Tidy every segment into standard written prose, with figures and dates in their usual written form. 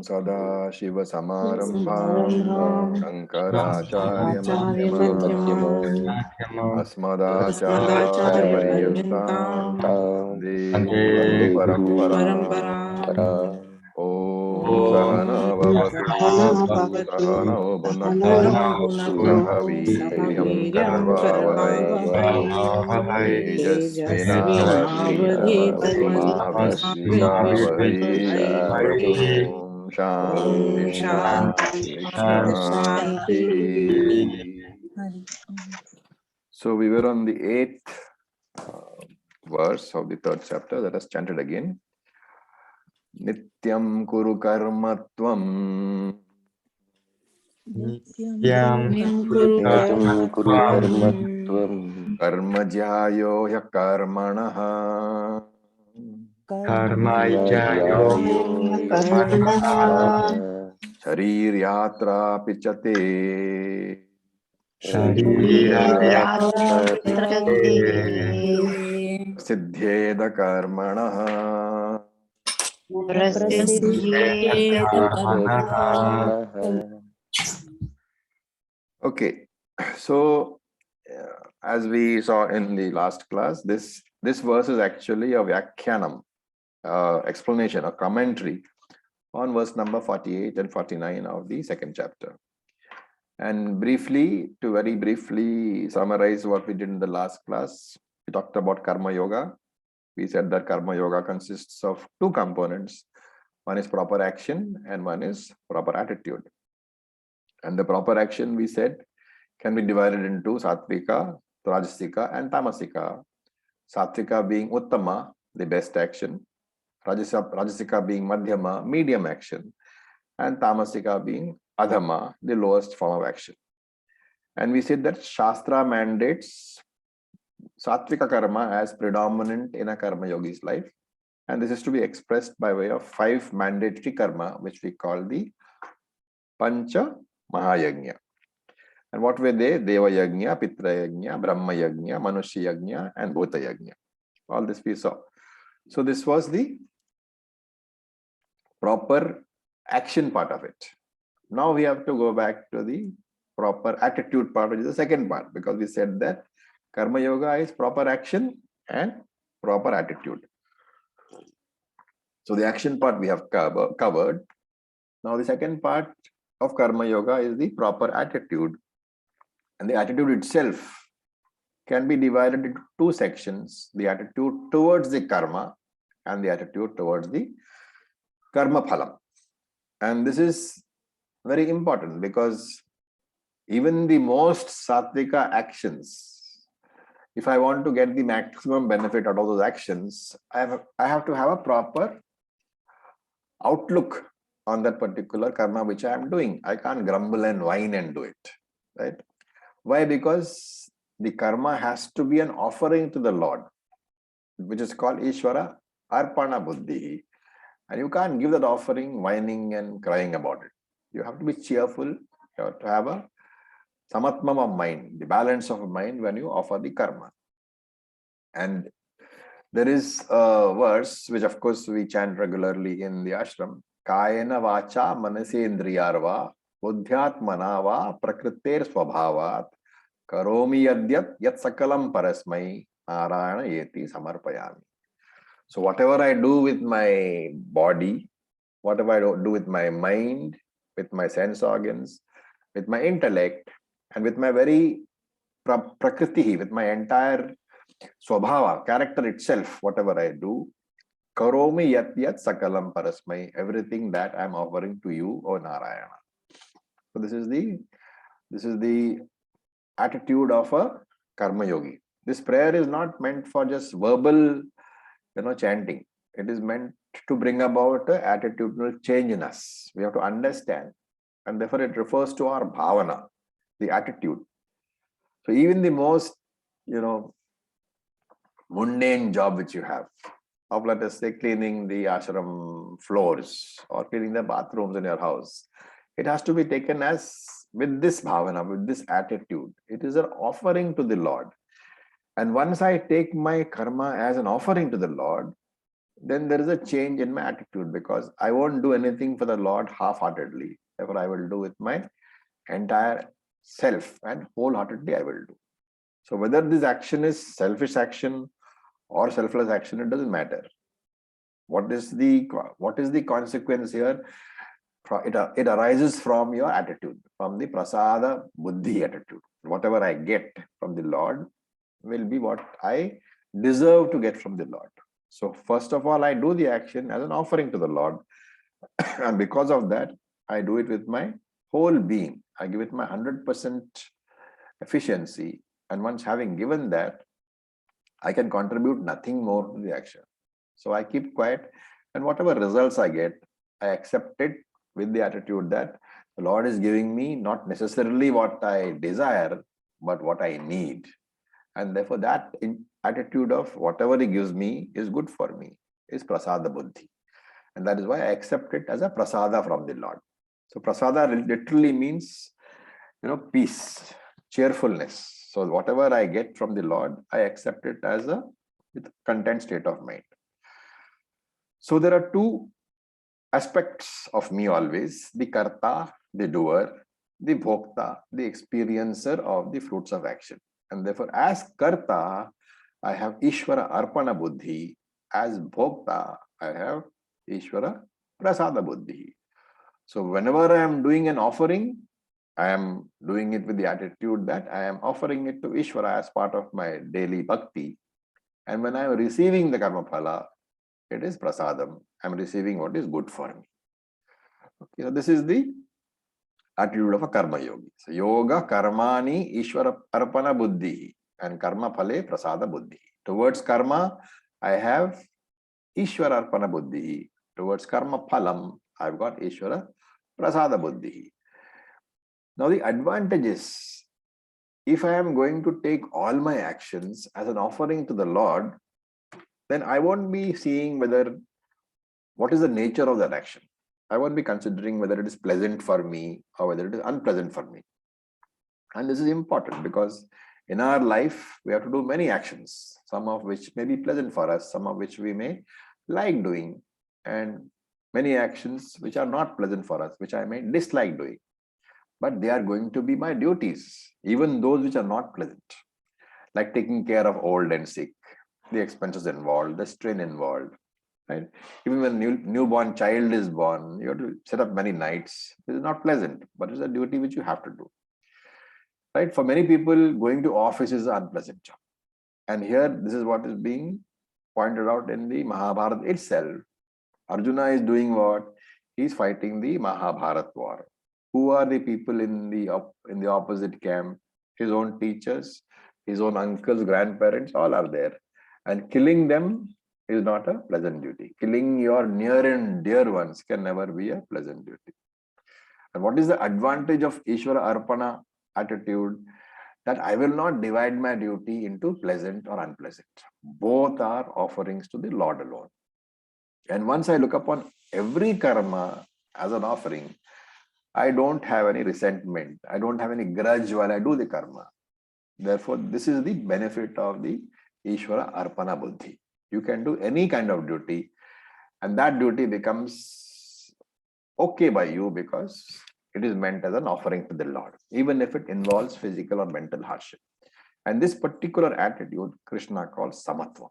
Sada Shiva Samarambham Shankaracharya Madhyamam Asmadacharya Paryantam Vande Guru Parampara. Om Sahana Vavatu Sahana Bhunaktu Saha Veeryam Karavavai Tejasvinavadhitamasti Ma Om Shanti Shanti Shanti. So we were on the 8th verse of the 3rd chapter. Let us chant it again. Nityam kuru karma tvam Nityam kuru karma tvam karma jyayo ya karmanaha karma jyayo karmanaha sharir yatra pichate siddheda karmanaha. Okay, so as we saw in the last class, this verse is actually a vyakhyanam, explanation, a commentary on verse number 48 and 49 of the 2nd chapter. And very briefly summarize what we did in the last class, we talked about karma yoga. We said that karma yoga consists of 2 components. One is proper action and one is proper attitude. And the proper action, we said, can be divided into sattvika, rajasika and tamasika. Sattvika being uttama, the best action. Rajasika being madhyama, medium action. And tamasika being adhama, the lowest form of action. And we said that Shastra mandates sattvika karma as predominant in a karma yogi's life. And this is to be expressed by way of 5 mandatory karma, which we call the Pancha Mahayagnya. And what were they? Deva Yagnya, Pitra Yagnya, Brahma Yagnya, Manushya Yagnya, and Bhuta Yagnya. All this we saw. So this was the proper action part of it. Now we have to go back to the proper attitude part, which is the second part, because we said that Karma Yoga is proper action and proper attitude. So the action part we have covered. Now the second part of Karma Yoga is the proper attitude. And the attitude itself can be divided into 2 sections, the attitude towards the karma and the attitude towards the karma phalam. And this is very important because even the most sattvika actions, if I want to get the maximum benefit out of those actions, I have to have a proper outlook on that particular karma which I am doing. I can't grumble and whine and do it, right? Why? Because the karma has to be an offering to the Lord, which is called Easwara Arpana Buddhi. And you can't give that offering whining and crying about it. You have to be cheerful. You have to have a samatmam of mind, the balance of mind when you offer the karma. And there is a verse which of course we chant regularly in the ashram. Kayena vacha manasendriyarva buddhyatmana va prakriter swabhavat karomi yadyat yat sakalam parasmai narayana yeti samarpayami. So whatever I do with my body, whatever I do with my mind, with my sense organs, with my intellect, and with my very prakriti, with my entire swabhava, character itself, whatever I do, karomi yat yat sakalam parasmai, everything that I am offering to you, O Narayana. So this is the attitude of a karma yogi. This prayer is not meant for just verbal, chanting. It is meant to bring about an attitudinal change in us. We have to understand, and therefore it refers to our bhavana, the attitude. So even the most, mundane job which you have, of let us say cleaning the ashram floors or cleaning the bathrooms in your house, it has to be taken as with this bhavana, with this attitude. It is an offering to the Lord. And once I take my karma as an offering to the Lord, then there is a change in my attitude, because I won't do anything for the Lord half-heartedly. Therefore, I will do with my entire self, and wholeheartedly I will do. So whether this action is selfish action or selfless action, it doesn't matter. What is the consequence here? It arises from your attitude, from the prasada buddhi attitude. Whatever I get from the Lord will be what I deserve to get from the Lord. So first of all, I do the action as an offering to the Lord. And because of that, I do it with my whole being. I give it my 100% efficiency. And once having given that, I can contribute nothing more to the action. So I keep quiet, and whatever results I get, I accept it with the attitude that the Lord is giving me not necessarily what I desire, but what I need. And therefore that attitude of whatever He gives me is good for me, is prasada buddhi. And that is why I accept it as a prasada from the Lord. So prasada literally means, peace, cheerfulness. So whatever I get from the Lord, I accept it as a with content state of mind. So there are two aspects of me always: the karta, the doer, the bhokta, the experiencer of the fruits of action. And therefore, as karta, I have Ishvara arpana buddhi. As bhokta, I have Ishvara prasada buddhi. So whenever I am doing an offering, I am doing it with the attitude that I am offering it to Ishvara as part of my daily bhakti. And when I am receiving the karma phala, it is prasadam. I am receiving what is good for me. Okay, so this is the attitude of a karma yogi. So yoga karmani ishvara arpana buddhi, and karma phale prasada buddhi. Towards karma, I have Ishvara arpana buddhi. Towards karma phalam, I've got Ishvara prasada buddhi. Now the advantage is, if I am going to take all my actions as an offering to the Lord, then I won't be seeing what is the nature of that action. I won't be considering whether it is pleasant for me or whether it is unpleasant for me. And this is important, because in our life, we have to do many actions, some of which may be pleasant for us, some of which we may like doing, and many actions which are not pleasant for us, which I may dislike doing. But they are going to be my duties, even those which are not pleasant, like taking care of old and sick, the expenses involved, the strain involved, right? Even when newborn child is born, you have to set up many nights. It is not pleasant, but it's a duty which you have to do, right? For many people, going to office is an unpleasant job. And here, this is what is being pointed out in the Mahabharata itself. Arjuna is doing what? He is fighting the Mahabharata war. Who are the people in the opposite camp? His own teachers, his own uncles, grandparents, all are there. And killing them is not a pleasant duty. Killing your near and dear ones can never be a pleasant duty. And what is the advantage of Ishvara Arpana attitude? That I will not divide my duty into pleasant or unpleasant. Both are offerings to the Lord alone. And once I look upon every karma as an offering, I don't have any resentment. I don't have any grudge while I do the karma. Therefore, this is the benefit of the Ishvara Arpana Buddhi. You can do any kind of duty, and that duty becomes okay by you because it is meant as an offering to the Lord, even if it involves physical or mental hardship. And this particular attitude, Krishna calls samatva.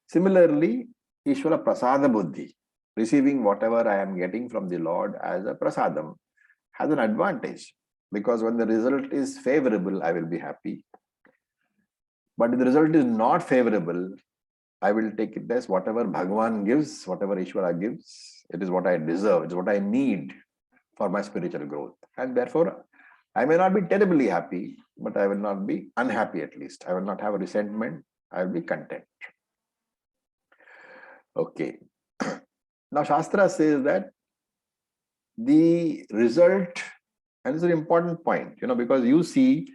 Similarly, Ishvara Prasada Buddhi, receiving whatever I am getting from the Lord as a prasadam, has an advantage, because when the result is favorable, I will be happy. But if the result is not favorable, I will take it as whatever Bhagavan gives, whatever Ishvara gives, it is what I deserve, it is what I need for my spiritual growth. And therefore, I may not be terribly happy, but I will not be unhappy at least. I will not have a resentment. I will be content. Okay. Now, Shastra says that the result, and this is an important point, because you see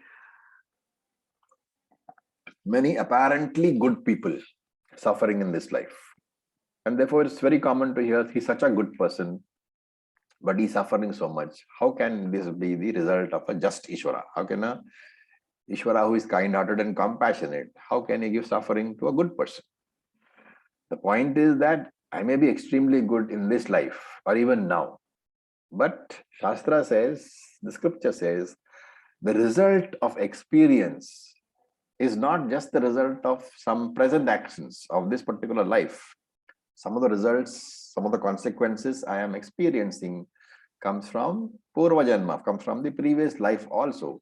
many apparently good people suffering in this life. And therefore, it's very common to hear he's such a good person, but he's suffering so much. How can this be the result of a just Ishvara? How can a Ishvara who is kind-hearted and compassionate, how can he give suffering to a good person? The point is that I may be extremely good in this life or even now, but Shastra says, the scripture says, the result of experience is not just the result of some present actions of this particular life. Some of the results, some of the consequences I am experiencing comes from Purva Janma, comes from the previous life also.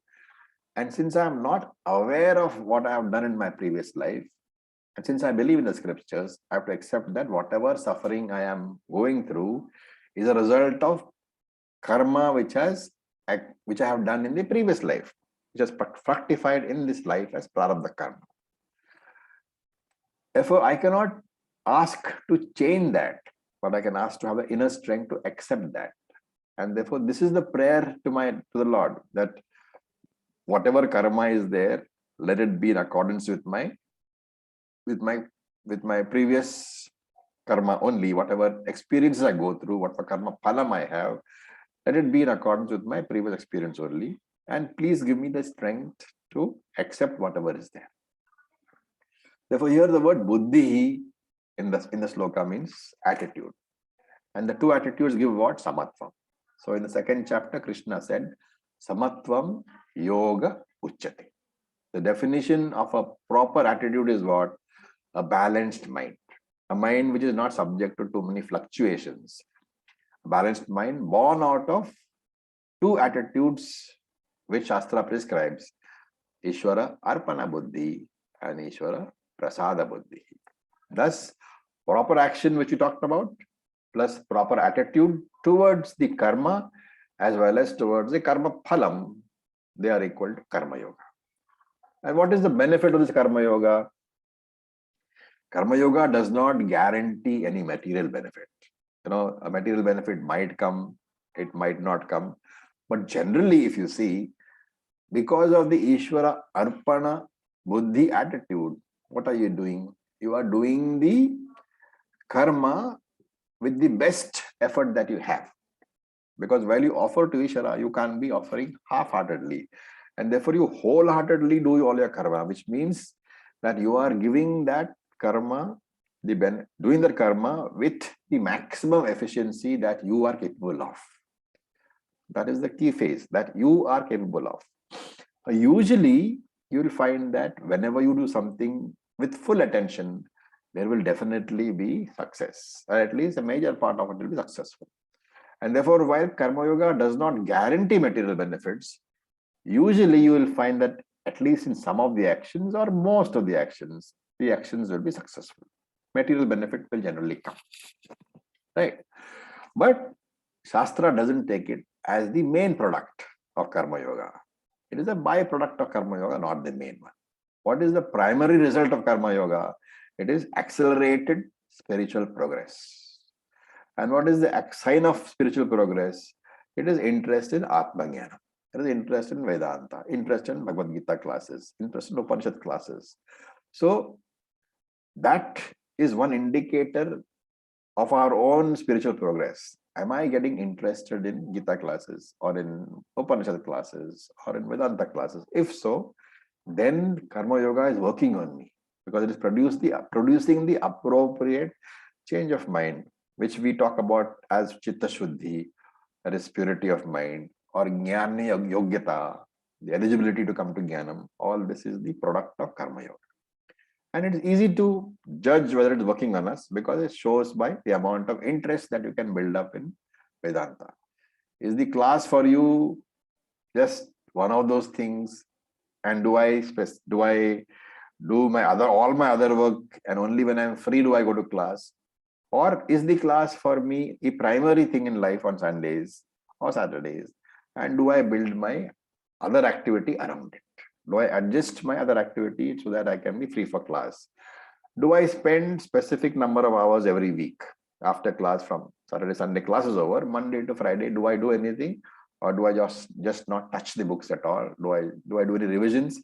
And since I am not aware of what I have done in my previous life, and since I believe in the scriptures, I have to accept that whatever suffering I am going through is a result of karma which I have done in the previous life, which has fructified in this life as prarabdha karma. Therefore, I cannot ask to change that, but I can ask to have the inner strength to accept that. And therefore, this is the prayer to the Lord, that whatever karma is there, let it be in accordance with my previous karma only. Whatever experiences I go through, whatever karma phalam I have, let it be in accordance with my previous experience only. And please give me the strength to accept whatever is there. Therefore, here the word buddhi in the sloka means attitude. And the two attitudes give what? Samatvam. So in the second chapter, Krishna said, Samatvam yoga uchyate. The definition of a proper attitude is what? A balanced mind. A mind which is not subject to too many fluctuations. A balanced mind born out of two attitudes which Shastra prescribes. Ishvara arpana buddhi and Ishvara prasada buddhi. Thus, proper action which we talked about, plus proper attitude towards the karma as well as towards the karma phalam, they are equal to karma yoga. And what is the benefit of this karma yoga? Karma yoga does not guarantee any material benefit. A material benefit might come, it might not come. But generally, if you see, because of the Ishvara Arpana Buddhi attitude, what are you doing? You are doing the karma with the best effort that you have. Because while you offer to Ishvara, you can't be offering half-heartedly. And therefore, you wholeheartedly do all your karma, which means that you are giving that karma, doing the karma with the maximum efficiency that you are capable of. That is the key phase, that you are capable of. Usually, you will find that whenever you do something with full attention, there will definitely be success, or at least a major part of it will be successful. And therefore, while karma yoga does not guarantee material benefits, usually you will find that at least in some of the actions or most of the actions will be successful. Material benefit will generally come, right? But Shastra doesn't take it as the main product of karma yoga. It is a byproduct of karma yoga, not the main one. What is the primary result of karma yoga? It is accelerated spiritual progress. And what is the sign of spiritual progress? It is interest in Atma Jnana. It is interest in Vedanta, interest in Bhagavad Geeta classes, interest in Upanishad classes. So that is one indicator of our own spiritual progress. Am I getting interested in Gita classes or in Upanishad classes or in Vedanta classes? If so, then Karma Yoga is working on me, because it is producing the appropriate change of mind, which we talk about as Chitta Shuddhi, that is purity of mind, or Jnana Yogyata, the eligibility to come to Jnanam. All this is the product of Karma Yoga. And it's easy to judge whether it's working on us because it shows by the amount of interest that you can build up in Vedanta. Is the class for you just one of those things? And do I do all my other work, and only when I'm free do I go to class? Or is the class for me the primary thing in life on Sundays or Saturdays? And do I build my other activity around it? Do I adjust my other activity so that I can be free for class? Do I spend specific number of hours every week after class, from Saturday, Sunday class is over, Monday to Friday? Do I do anything, or do I just not touch the books at all? Do I do any revisions?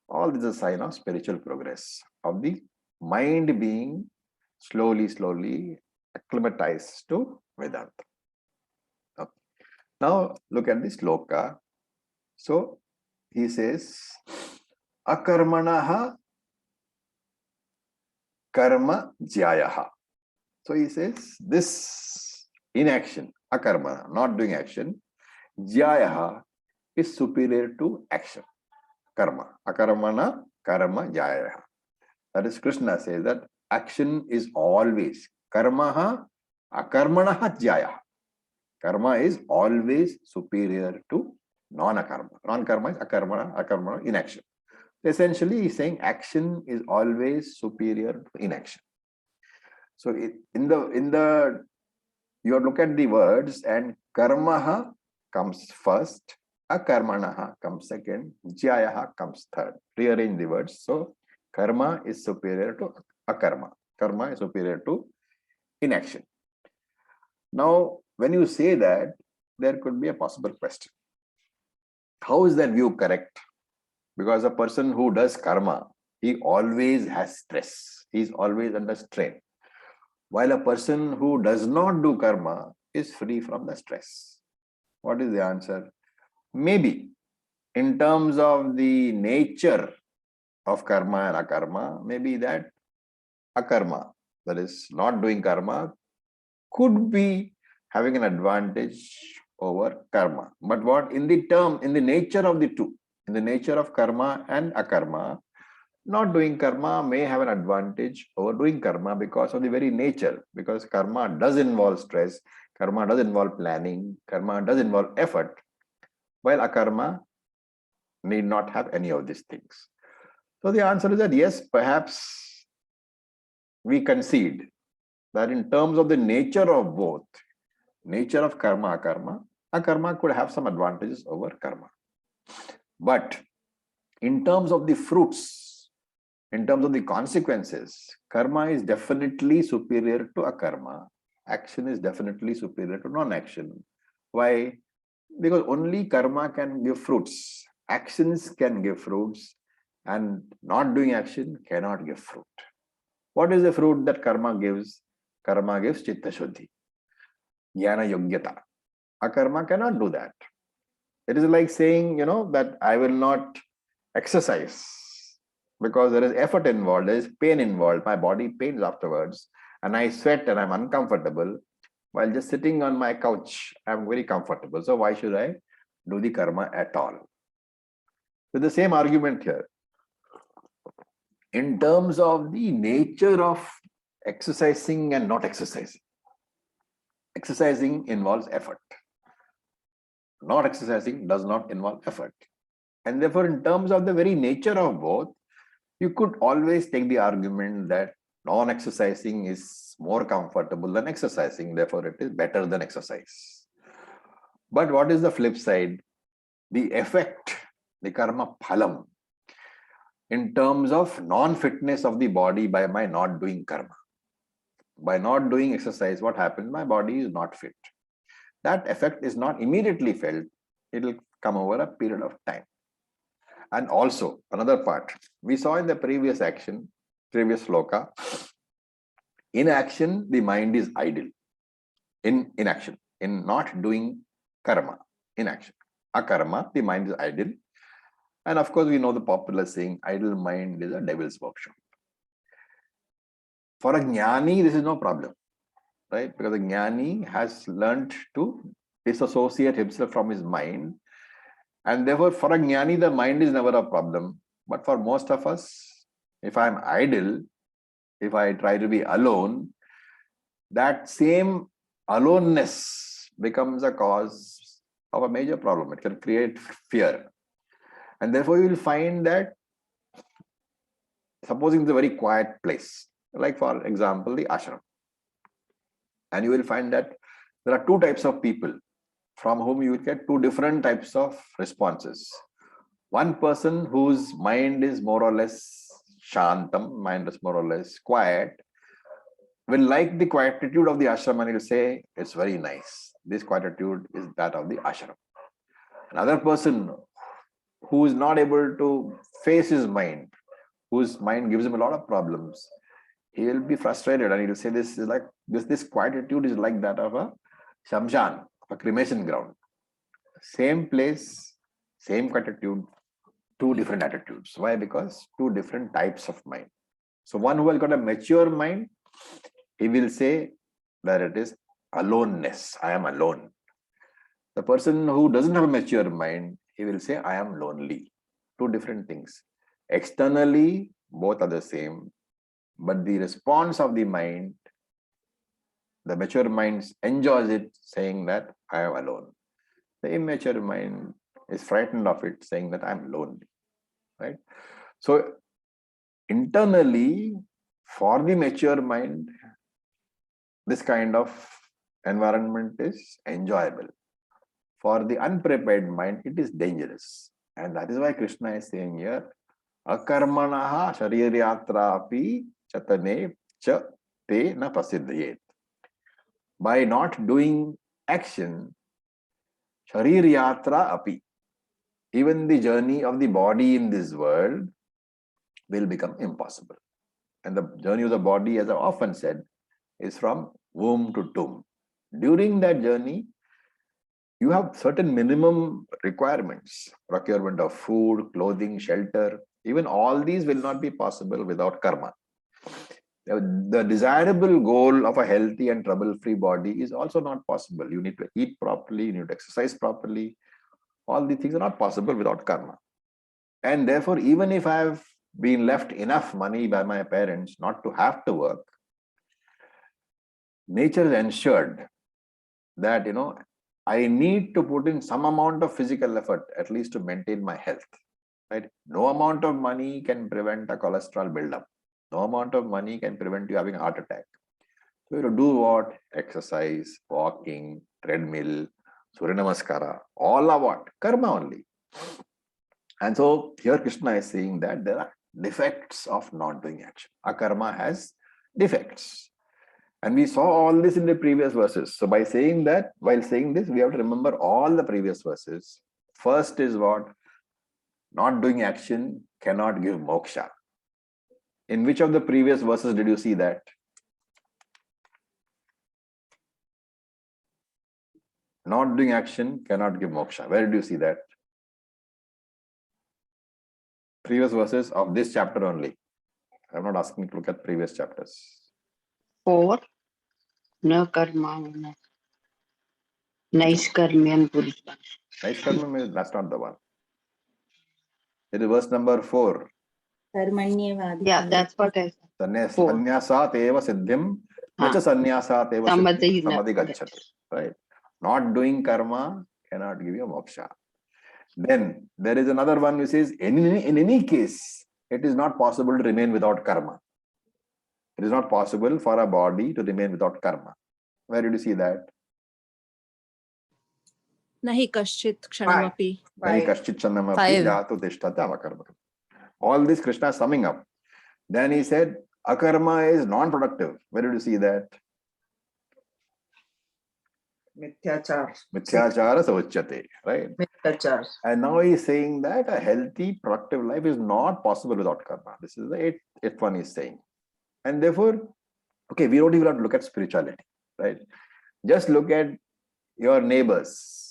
All this is a sign of spiritual progress, of the mind being slowly acclimatized to Vedanta. Okay. Now look at the sloka. So he says, akarmanaha karma jyayaha. So he says this inaction, akarma, not doing action, jyayaha is superior to action, karma. Akarmana karma jyayaha. That is, Krishna says that action is always karmaha akarmanaha jyayaha. Karma is always superior to non-akarma. Non-karma is akarmana, inaction. Essentially, he's saying action is always superior to inaction. So in the you look at the words, and karmaha comes first, akarmanaha comes second, jyayaha comes third. Rearrange the words. So karma is superior to akarma. Karma is superior to inaction. Now, when you say that, there could be a possible question. How is that view correct? Because a person who does karma, he always has stress. He's always under strain. While a person who does not do karma is free from the stress. What is the answer? Maybe in terms of the nature of karma and akarma, maybe that akarma, that is not doing karma, could be having an advantage over karma. But what in the nature of the two, in the nature of karma and akarma, not doing karma may have an advantage over doing karma because of the very nature, because karma does involve stress, karma does involve planning, karma does involve effort, while akarma need not have any of these things. So the answer is that yes, perhaps we concede that in terms of the nature of both, nature of karma, akarma could have some advantages over karma. But in terms of the fruits, in terms of the consequences, karma is definitely superior to akarma. Action is definitely superior to non-action. Why? Because only karma can give fruits. Actions can give fruits, and not doing action cannot give fruit. What is the fruit that karma gives? Karma gives chitta shuddhi, jnana yogyata. Akarma cannot do that. It is like saying, that I will not exercise because there is effort involved, there is pain involved, my body pains afterwards, and I sweat and I'm uncomfortable. While just sitting on my couch, I'm very comfortable. So why should I do the karma at all? With the same argument here, in terms of the nature of exercising and not exercising, exercising involves effort. Not exercising does not involve effort. And therefore, in terms of the very nature of both, you could always take the argument that non-exercising is more comfortable than exercising, therefore it is better than exercise. But what is the flip side? The effect, the karma phalam, in terms of non-fitness of the body by my not doing karma. By not doing exercise, what happens? My body is not fit. That effect is not immediately felt. It will come over a period of time. And also, another part, we saw in the previous sloka, in action, the mind is idle. In inaction, in not doing karma, inaction. Akarma, the mind is idle. And of course, we know the popular saying, idle mind is a devil's workshop. For a jnani, this is no problem, right? Because a jnani has learned to disassociate himself from his mind. And therefore, for a jnani, the mind is never a problem. But for most of us, if I'm idle, if I try to be alone, that same aloneness becomes a cause of a major problem. It can create fear. And therefore, you will find that, supposing it's a very quiet place, like for example, the ashram, and you will find that there are two types of people from whom you will get two different types of responses. One person whose mind is more or less shantam, mind is more or less quiet, will like the quietude of the ashram and will say, it's very nice. This quietude is that of the ashram. Another person who is not able to face his mind, whose mind gives him a lot of problems, he will be frustrated and he will say, this is like this quietude is like that of a shamshan, a cremation ground. Same place, same quietude, two different attitudes. Why? Because two different types of mind. So one who has got a mature mind, he will say, that it is aloneness. I am alone. The person who doesn't have a mature mind, he will say, I am lonely. Two different things. Externally, both are the same, but the response of the mind, the mature mind enjoys it, saying that I am alone. The immature mind is frightened of it, saying that I am lonely. Right? So internally, for the mature mind, this kind of environment is enjoyable. For the unprepared mind, it is dangerous. And that is why Krishna is saying here, akarmanaha shariryatra api chatane cha te na prasiddhyet. By not doing action, shariryatra api, even the journey of the body in this world will become impossible. And the journey of the body, as I often said, is from womb to tomb. During that journey, you have certain minimum requirements, procurement of food, clothing, shelter. Even all these will not be possible without karma. The desirable goal of a healthy and trouble-free body is also not possible. You need to eat properly, you need to exercise properly. All these things are not possible without karma. And therefore, even if I have been left enough money by my parents not to have to work, nature has ensured that, I need to put in some amount of physical effort, at least to maintain my health. Right? No amount of money can prevent a cholesterol buildup. No amount of money can prevent you having a heart attack. So you have to do what? Exercise, walking, treadmill, Surya Namaskara, all are what? Karma only. And so here Krishna is saying that there are defects of not doing action. Our karma has defects. And we saw all this in the previous verses. So by saying that, while saying this, we have to remember all the previous verses. First is what? Not doing action cannot give moksha. In which of the previous verses did you see that? Not doing action cannot give moksha. Where did you see that? Previous verses of this chapter only. I'm not asking you to look at previous chapters. 4. No karma. Naiskarmyam Purusha. Naiskarma, that's not the one. It is verse number 4. Yeah, that's what I said. 4. Sannyasat eva siddhim, nacha sannyasat eva siddhim samadhi gacchati. Right? Not doing karma cannot give you moksha. Then there is another one which says, in any case, it is not possible to remain without karma. It is not possible for a body to remain without karma. Where did you see that? Nahi kaschit kshanamapi. Nahi kaschit kshanamapi jatu tishtati avakarma. All this Krishna is summing up. Then he said, akarma is non-productive. Where did you see that? Mithyachar. Mithyachara savachyate, right? Mithyachar. And now he is saying that a healthy, productive life is not possible without karma. This is the eighth one he's saying. And therefore, okay, we don't even have to look at spirituality, right? Just look at your neighbors.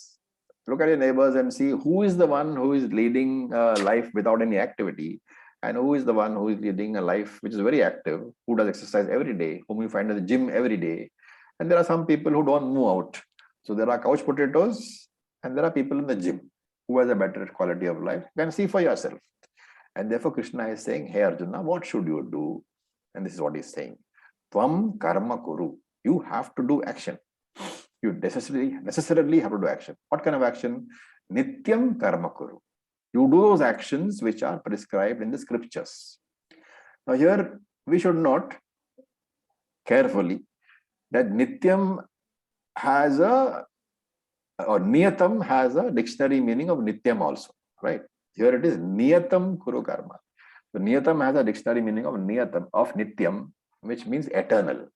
Look at your neighbors and see who is the one who is leading a life without any activity, and who is the one who is leading a life which is very active, who does exercise every day, whom you find at the gym every day. And there are some people who don't move out. So there are couch potatoes, and there are people in the gym who has a better quality of life. You can see for yourself. And therefore Krishna is saying, hey Arjuna, what should you do? And this is what he's saying. Tvam karma kuru. You have to do action. You necessarily have to do action. What kind of action? Nityam karma kuru. You do those actions which are prescribed in the scriptures. Now here we should note carefully that Nityam has or Niyatam has a dictionary meaning of Nityam also, right? Here it is Niyatam kuru karma. So Niyatam has a dictionary meaning of Nityam, which means eternal,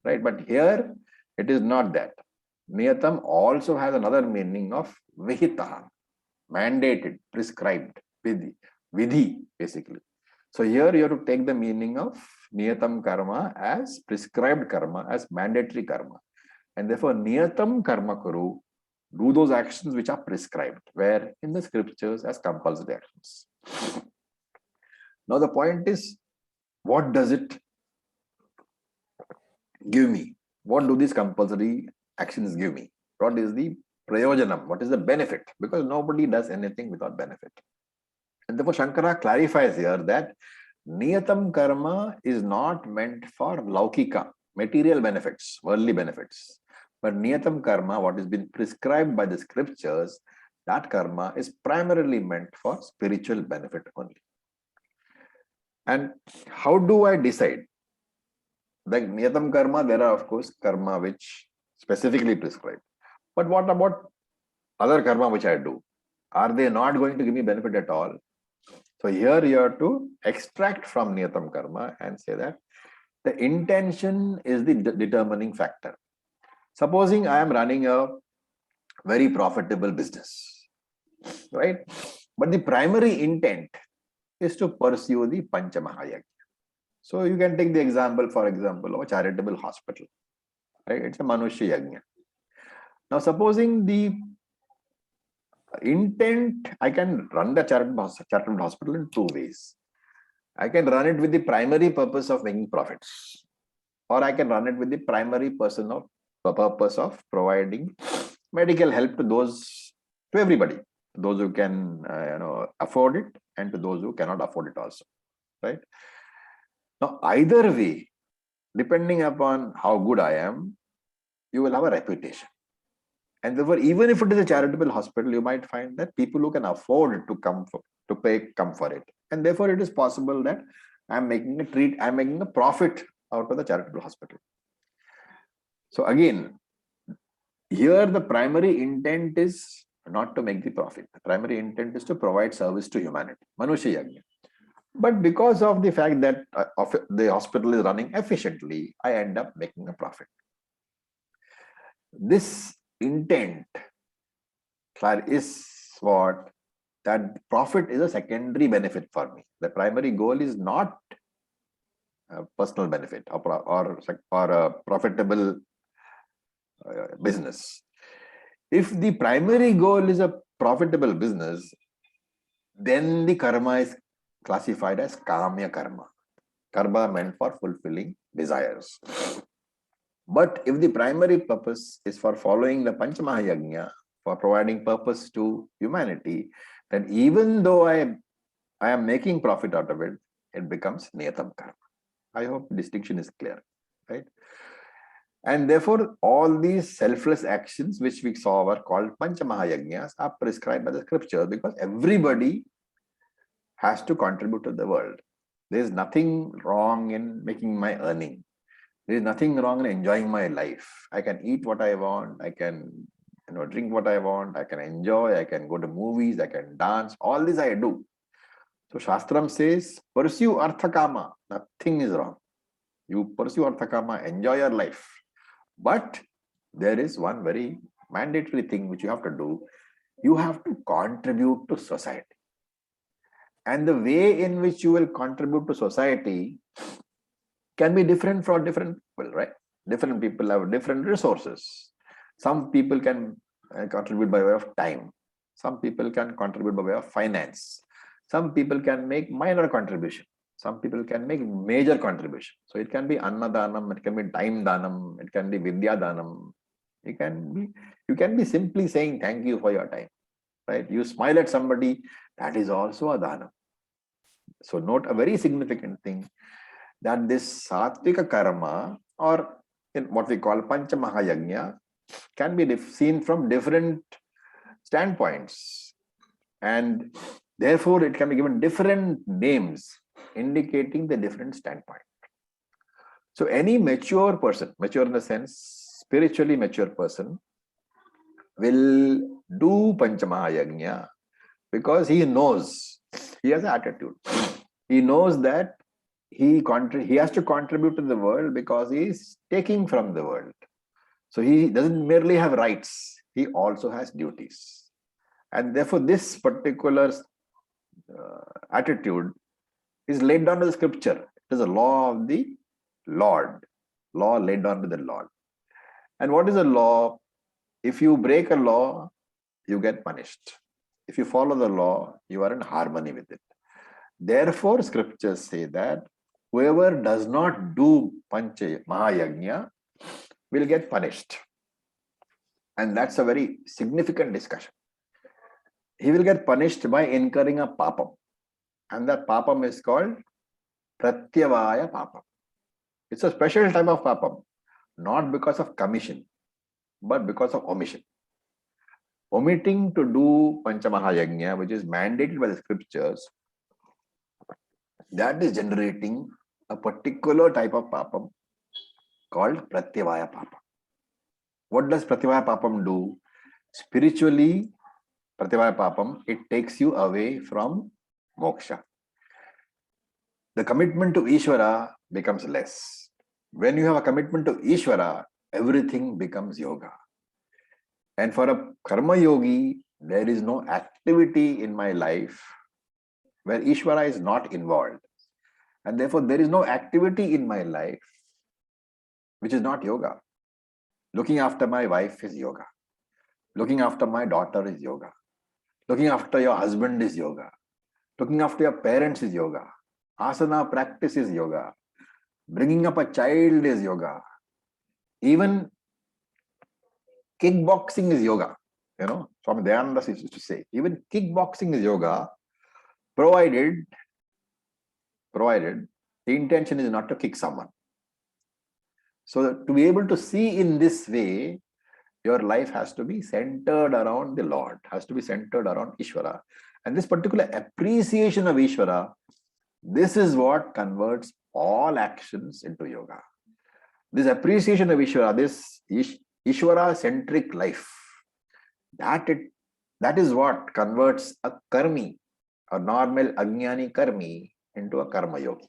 right? But here it is not that. Niyatam also has another meaning of Vihita, mandated, prescribed, vidhi, basically. So here you have to take the meaning of Niyatam karma as prescribed karma, as mandatory karma. And therefore, Niyatam karma kuru, do those actions which are prescribed, where in the scriptures as compulsory actions. Now the point is, what does it give me? what do these compulsory actions give me? What is the prayojanam? What is the benefit? Because nobody does anything without benefit. And therefore Shankara clarifies here that Niyatam karma is not meant for laukika, material benefits, worldly benefits. But Niyatam karma, what has been prescribed by the scriptures, that karma is primarily meant for spiritual benefit only. And how do I decide? Like Niyatam karma, there are of course karma which specifically prescribed. But what about other karma which I do? Are they not going to give me benefit at all? So here you have to extract from Niyatam karma and say that the intention is the determining factor. Supposing I am running a very profitable business, right? But the primary intent is to pursue the Panchamahayagya. So you can take the example, for example, of a charitable hospital, right? It's a Manushya Yajna. Now, supposing the intent, I can run the charitable hospital in two ways. I can run it with the primary purpose of making profits, or I can run it with the primary purpose of providing medical help to everybody, those who can afford it, and to those who cannot afford it also, right? Now, either way, depending upon how good I am, you will have a reputation. And therefore, even if it is a charitable hospital, you might find that people who can afford to come for it. And therefore, it is possible that I'm making a profit out of the charitable hospital. So again, here the primary intent is not to make the profit. The primary intent is to provide service to humanity, Manushya Yajna. But because of the fact that the hospital is running efficiently, I end up making a profit. This intent is what that profit is a secondary benefit for me. The primary goal is not a personal benefit or a profitable business. If the primary goal is a profitable business, then the karma is classified as kamya karma. Karma meant for fulfilling desires. But if the primary purpose is for following the Panchamahayagya, for providing purpose to humanity, then even though I am making profit out of it, it becomes Niyatam karma. I hope distinction is clear, right? And therefore, all these selfless actions which we saw were called Panchamahayagnyas are prescribed by the scripture, because everybody has to contribute to the world. There is nothing wrong in making my earning. There is nothing wrong in enjoying my life. I can eat what I want. I can drink what I want. I can enjoy. I can go to movies. I can dance. All this I do. So Shastram says, pursue Arthakama. Nothing is wrong. You pursue Arthakama, enjoy your life. But there is one very mandatory thing which you have to do. You have to contribute to society. And the way in which you will contribute to society can be different for different people, right? Different people have different resources. Some people can contribute by way of time. Some people can contribute by way of finance. Some people can make minor contribution. Some people can make major contribution. So it can be Annadanam, it can be time danam, it can be Vidya danam. You can be simply saying thank you for your time, right? You smile at somebody, that is also a danam. So note a very significant thing, that this Sattvika karma, or in what we call Panchamahayagya, can be seen from different standpoints. And therefore, it can be given different names indicating the different standpoint. So any mature person, mature in the sense, spiritually mature person, will do Panchamahayagya because he knows, he has an attitude. He knows that he has to contribute to the world because he is taking from the world. So he doesn't merely have rights, he also has duties. And therefore this particular attitude is laid down to the scripture. It is a law of the Lord, law laid down to the Lord. And what is a law? If you break a law, you get punished. If you follow the law, you are in harmony with it. Therefore, scriptures say that whoever does not do Pancha Mahayagya will get punished. And that's a very significant discussion. He will get punished by incurring a papam. And that papam is called pratyavaya papam. It's a special type of papam, not because of commission, but because of omission. Omitting to do Panchamahayagnya, which is mandated by the scriptures, that is generating a particular type of papam called pratyavaya papam. What does pratyavaya papam do? Spiritually, pratyavaya papam, it takes you away from moksha. The commitment to Easwara becomes less. When you have a commitment to Easwara, everything becomes yoga. And for a karma yogi, there is no activity in my life where Easwara is not involved. And therefore, there is no activity in my life which is not yoga. Looking after my wife is yoga. Looking after my daughter is yoga. Looking after your husband is yoga. Looking after your parents is yoga. Asana practice is yoga. Bringing up a child is yoga. Even kickboxing is yoga. You know, Swami Dayananda used to say, even kickboxing is yoga, provided the intention is not to kick someone. So to be able to see in this way, your life has to be centered around the Lord, has to be centered around Easwara. And this particular appreciation of Easwara, this is what converts all actions into yoga. This appreciation of Easwara, this Easwara-centric life, that is what converts a karmi, a normal ajnani karmi, into a karma yogi.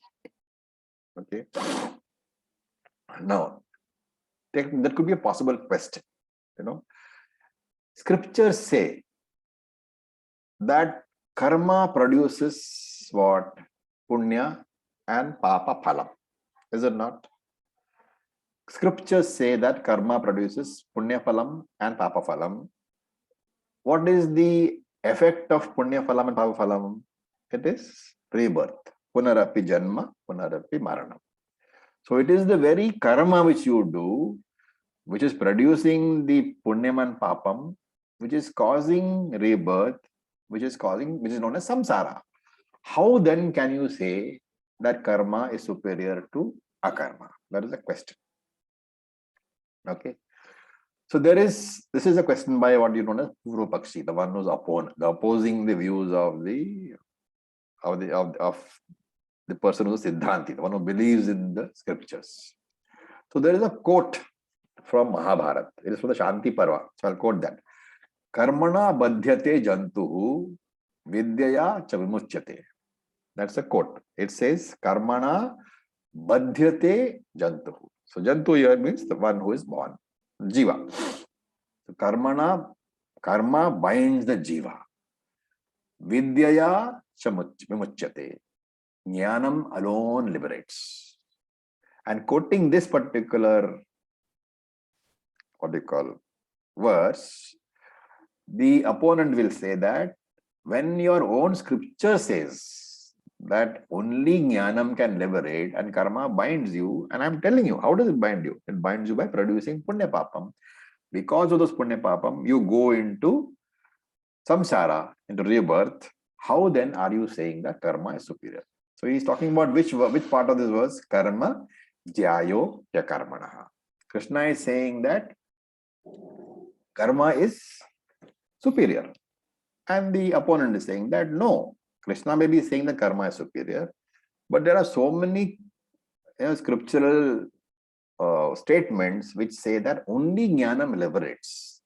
Okay. Now, that could be a possible question. You know, scriptures say that karma produces what? Punya and papa phalam. Is it not? Scriptures say that karma produces punya phalam and papa phalam. What is the effect of punya phalam and papa phalam? It is rebirth. Punarapi janma, punarapi maranam. So it is the very karma which you do, which is producing the punyam and papam, which is causing rebirth, which is known as samsara. How then can you say that karma is superior to akarma? That is the question. Okay. So this is a question by what you know as Purvapakshi, the one who's opposing the views of the person who's Siddhanti, the one who believes in the scriptures. So there is a quote from Mahabharata. It is from the Shanti Parva. So I'll quote that. Karmana badhyate jantuhu vidyaya cha vimuchyate. That's a quote. It says Karmana badhyate jantuhu. So jantu here means the one who is born. Jiva. So karma binds the jiva. Vidyaya cha vimuchyate. Jnanam alone liberates. And quoting this particular, verse, the opponent will say that when your own scripture says that only jnanam can liberate and karma binds you, and I'm telling you, how does it bind you? It binds you by producing punya papam. Because of those punya papam, you go into samsara, into rebirth. How then are you saying that karma is superior? So he's talking about which part of this verse? Karma jyayo ya karmanaha. Krishna is saying that karma is superior. And the opponent is saying that no, Krishna may be saying that karma is superior, but there are so many scriptural statements which say that only jnanam liberates.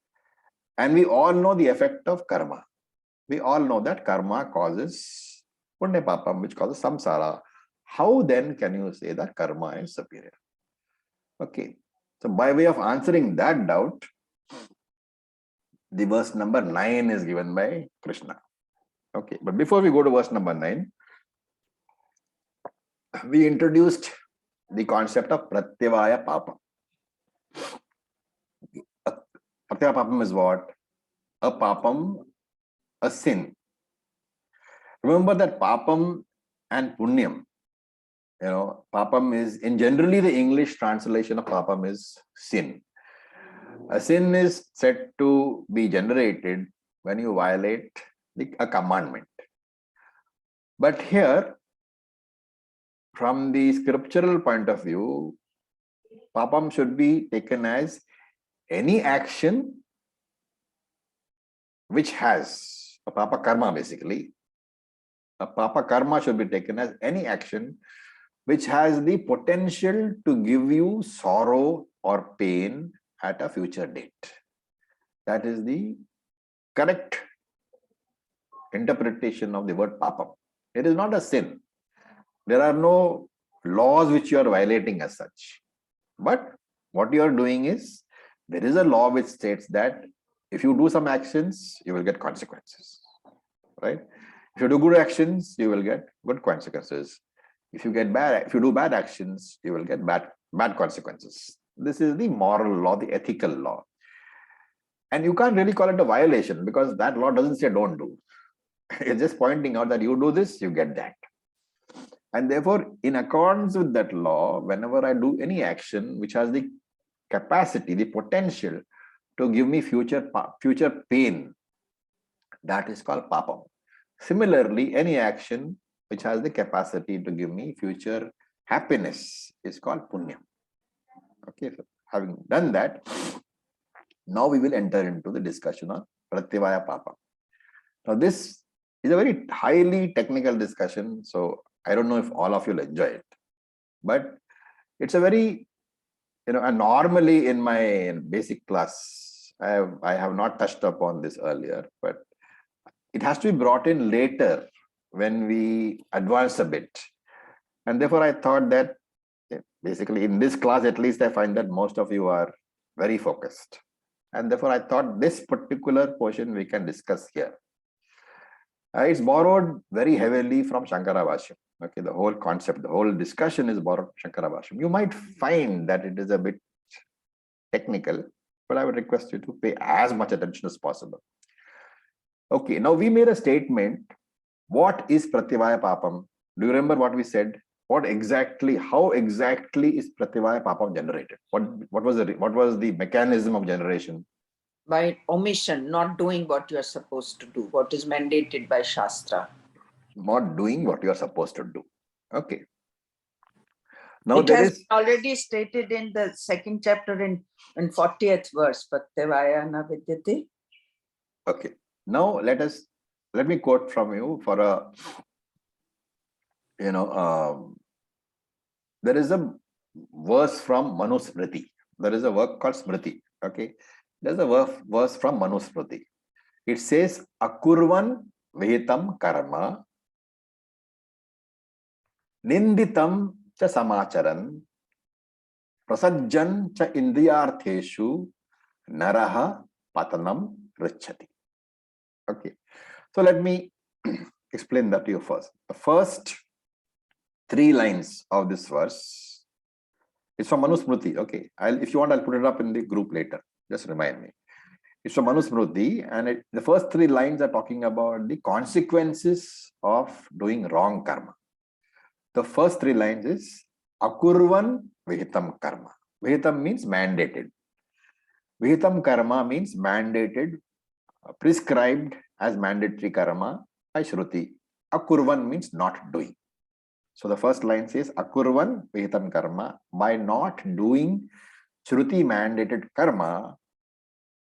And we all know the effect of karma. We all know that karma causes punya papam, which causes samsara. How then can you say that karma is superior? Okay. So by way of answering that doubt, the verse number 9 is given by Krishna. Okay. But before we go to verse number 9, we introduced the concept of pratyavaya papam. Pratyavaya papam is what? A papam, a sin. Remember that papam and punyam, papam is, in generally the English translation of papam is sin. A sin is said to be generated when you violate a commandment. But here, from the scriptural point of view, papam should be taken as any action which has a papa karma, basically. A papa karma should be taken as any action which has the potential to give you sorrow or pain at a future date. That is the correct interpretation of the word papam. It is not a sin. There are no laws which you are violating as such. But what you are doing is, there is a law which states that if you do some actions, you will get consequences. Right? If you do good actions, you will get good consequences. If you do bad actions, you will get bad consequences. This is the moral law, the ethical law. And you can't really call it a violation because that law doesn't say don't do. It's just pointing out that you do this, you get that. And therefore, in accordance with that law, whenever I do any action which has the capacity, the potential to give me future pain, that is called papam. Similarly, any action which has the capacity to give me future happiness is called punya. Okay, so having done that, now we will enter into the discussion on pratyavaya papam. Now, this is a very highly technical discussion, so I don't know if all of you will enjoy it, but it's a very, and normally in my basic class, I have not touched upon this earlier, but it has to be brought in later when we advance a bit. And therefore, I thought that basically in this class, at least I find that most of you are very focused. And therefore, I thought this particular portion we can discuss here. It's borrowed very heavily from Shankara Bhashyam. Okay, the whole concept, the whole discussion is borrowed from Shankara Bhashyam. You might find that it is a bit technical, but I would request you to pay as much attention as possible. Okay, now we made a statement. What is pratyavaya papam? Do you remember what we said? How exactly is pratyavaya papam generated? What was the mechanism of generation? By omission, not doing what you are supposed to do, what is mandated by Shastra. Not doing what you are supposed to do. Okay. Now it has been already stated in the second chapter in 40th verse, pratyavaya na vidyate. Okay. Now let me quote from you for a, there is a verse from Manusmriti. There is a work called Smriti. Okay. There's a verse from Manusmriti. It says, Akurvan vihitam karma ninditam cha samacharan prasajjan cha indriyartheshu naraha patanam richati. Okay. So let me explain that to you first. The first 3 lines of this verse is from Manusmriti. Okay. If you want, I'll put it up in the group later. Just remind me. It's from Manusmriti, and the first 3 lines are talking about the consequences of doing wrong karma. The first 3 lines is Akurvan vihitam karma. Vihitam means mandated. Vihitam karma means mandated, prescribed as mandatory karma by Shruti. Akurvan means not doing. So the first line says Akurvan vihitam karma, by not doing Shruti mandated karma,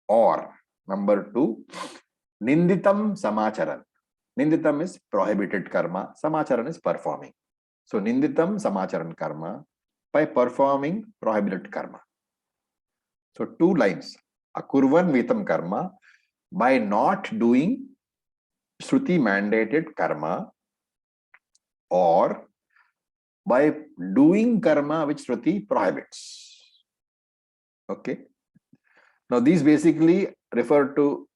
or number 2, Ninditam samacharan. Ninditam is prohibited karma, samacharan is performing. So Ninditam samacharan karma, by performing prohibited karma. So 2 lines. Akurvan vihitam karma, by not doing Shruti mandated karma, or by doing karma which Shruti prohibits. Okay. Now these basically refer to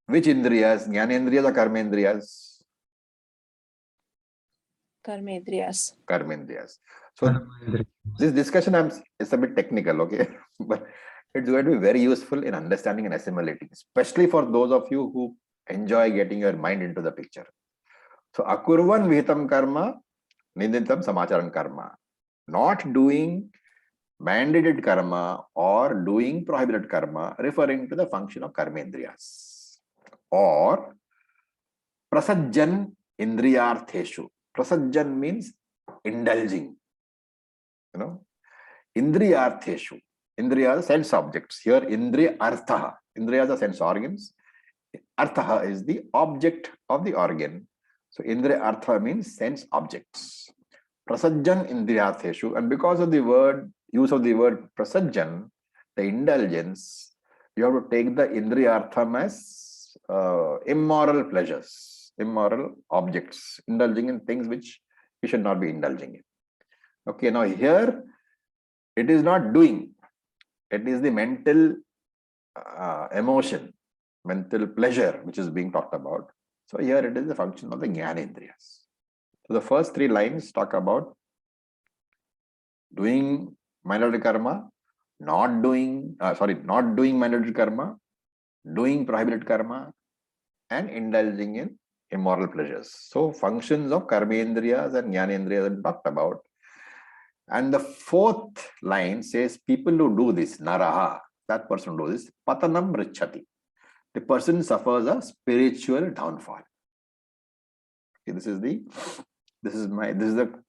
which indriyas, jnanendriyas or karmendriyas? Karmendriyas. Karmendriyas. So this discussion is a bit technical, okay, but it's going to be very useful in understanding and assimilating, especially for those of you who enjoy getting your mind into the picture. So akurvan vihitam karma, ninditam samacharan karma. Not doing mandated karma or doing prohibited karma, referring to the function of karmendriyas, or prasajjan indriyartheshu. Prasajjan means indulging, indriyartheshu. Indriya are sense objects. Here, indriya artha. Indriyas are sense organs. Artha is the object of the organ. So, indriya artha means sense objects. Prasajjan indriyartheshu. And because of the use of the word prasajjan, the indulgence, you have to take the indriyartham as immoral pleasures, immoral objects, indulging in things which you should not be indulging in. Okay, now here it is not doing. It is the mental emotion, mental pleasure, which is being talked about. So here it is the function of the jnanendriyas. So the first three lines talk about doing mandatory karma, not doing mandatory karma, doing prohibited karma, and indulging in immoral pleasures. So functions of karmendriyas and jnanendriyas are talked about. And the fourth line says people who do this, naraha, that person who does this, patanam richati. The person suffers a spiritual downfall. Okay, this is the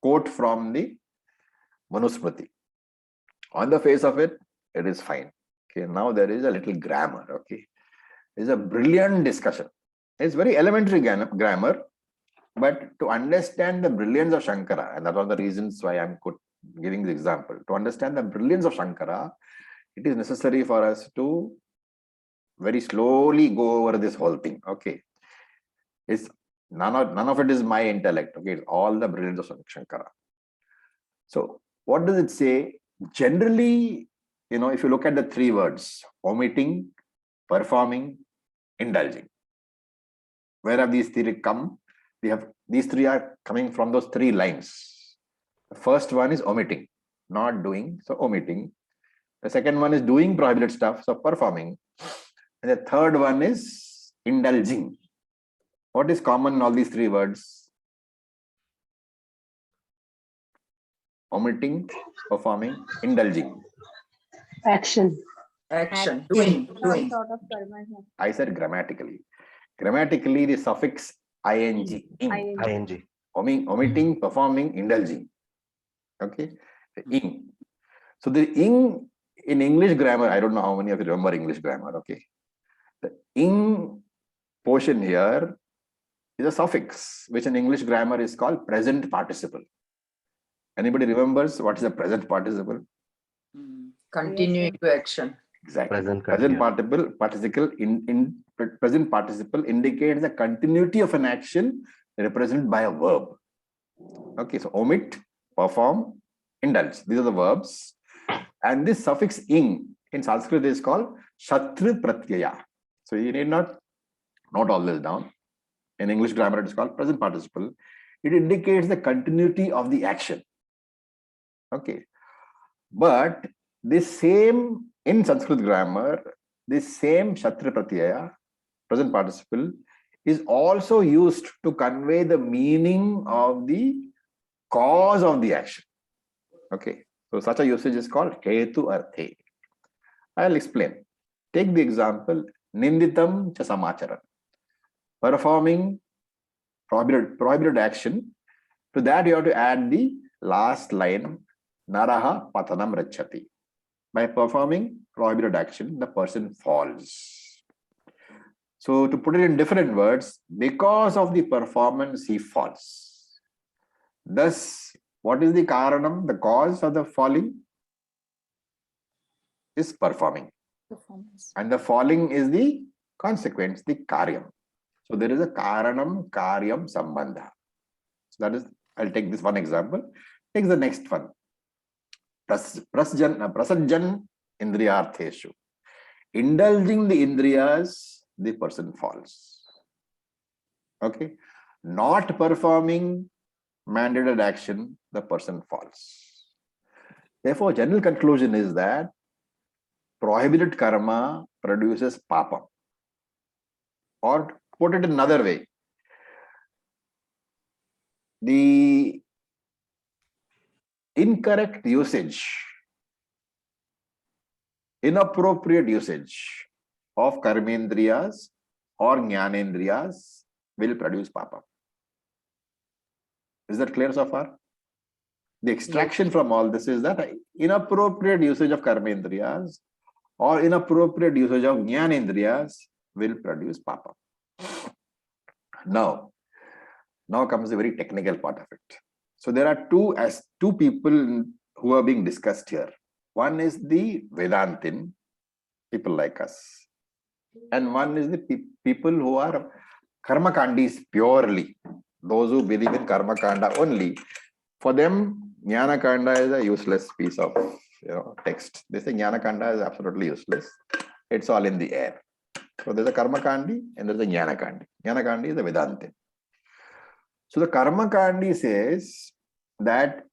quote from the Manusmriti. On the face of it, it is fine. Okay, now there is a little grammar. Okay, it's a brilliant discussion. It's very elementary grammar, but to understand the brilliance of Shankara, and that's one of the reasons why I'm giving the example, to understand the brilliance of Shankara, it is necessary for us to very slowly go over this whole thing. Okay, it's none of it is my intellect. Okay, it's all the brilliance of Shankara. So what does it say? Generally, if you look at the three words, omitting, performing, indulging, where have these three come? These three are coming from those three lines. The first one is omitting, not doing, so omitting. The second one is doing prohibited stuff, so performing. And the third one is indulging. What is common in all these three words? Omitting, performing, indulging. Action, doing. Some sort of karma. I said grammatically. Grammatically, the suffix ing, ing. omitting, performing, indulging. Okay, the ing. So the ing in English grammar, I don't know how many of you remember English grammar. Okay, the ing portion here is a suffix, which in English grammar is called present participle. Anybody remembers what is the present participle? Continuing to action. Exactly. Present participle indicates the continuity of an action represented by a verb. Okay, so omit, perform, indulge. These are the verbs. And this suffix ing in Sanskrit is called shatru pratyaya. So you need not note all this down. In English grammar, it is called present participle. It indicates the continuity of the action. Okay. But this same, in Sanskrit grammar, this same shatru pratyaya, present participle, is also used to convey the meaning of the cause of the action. Okay. So such a usage is called hetu arthe. I'll explain. Take the example, ninditam cha samacharan. Performing prohibited action. To that you have to add the last line, naraha patanam rachati. By performing prohibited action, the person falls. So to put it in different words, because of the performance, he falls. Thus, what is the karanam, the cause of the falling? Is performing. Performance. And the falling is the consequence, the karyam. So there is a karanam, karyam, sambandha. So that is, I'll take this one example. Take the next one. Prasajjan indriyartheshu. Indulging the indriyas, the person falls. Okay. Not performing mandated action, the person falls. Therefore, general conclusion is that prohibited karma produces papa. Or put it another way, the incorrect usage inappropriate usage of karmendriyas or jnanendriyas will produce papa. Is that clear so far? The extraction from all this is that inappropriate usage of karmendriyas or inappropriate usage of jnanendriyas will produce papa. Now comes the very technical part of it. So there are two people who are being discussed here. One is the Vedantin, people like us, and one is the people who are karmakandis purely, those who believe in karma kanda only. For them, jnana kanda is a useless piece of text. They say jnana kanda is absolutely useless. It's all in the air. So there's a karma kandi and there's a jnana kandi. Jnana kandi is the Vedantin. So the karma kandi says that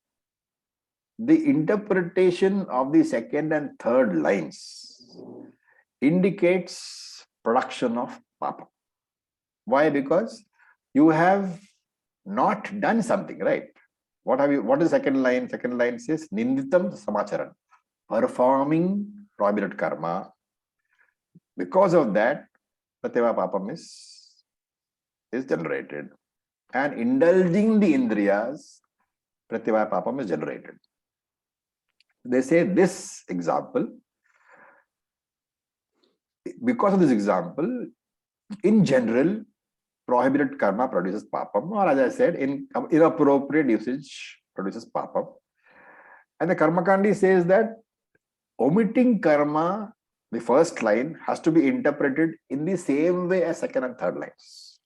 the interpretation of the second and third lines indicates production of papa. Why? Because you have not done something, right? What is second line? Second line says ninditam samacharan, performing prohibited karma. Because of that, pratyava papam is generated. And indulging the indriyas, pratyava papam is generated. They say this example, because of this example, in general, prohibited karma produces papam, or as I said, in inappropriate usage produces papam. And the Karmakandi says that omitting karma, the first line, has to be interpreted in the same way as second and third lines.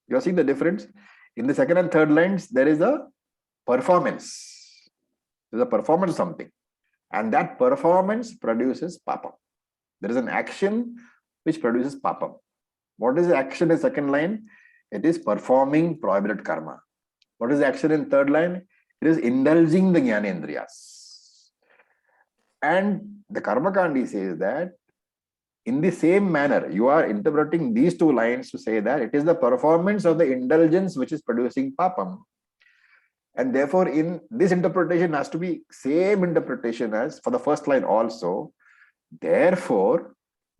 You are seeing the difference? In the second and third lines, there is a performance. There is a performance something. And that performance produces papam. There is an action which produces papam. What is the action in second line? It is performing prohibited karma. What is the action in third line? It is indulging the jnanendriyas. And the Karmakandi says that in the same manner, you are interpreting these two lines to say that it is the performance of the indulgence which is producing papam. And therefore, in this interpretation has to be same interpretation as for the first line also. Therefore,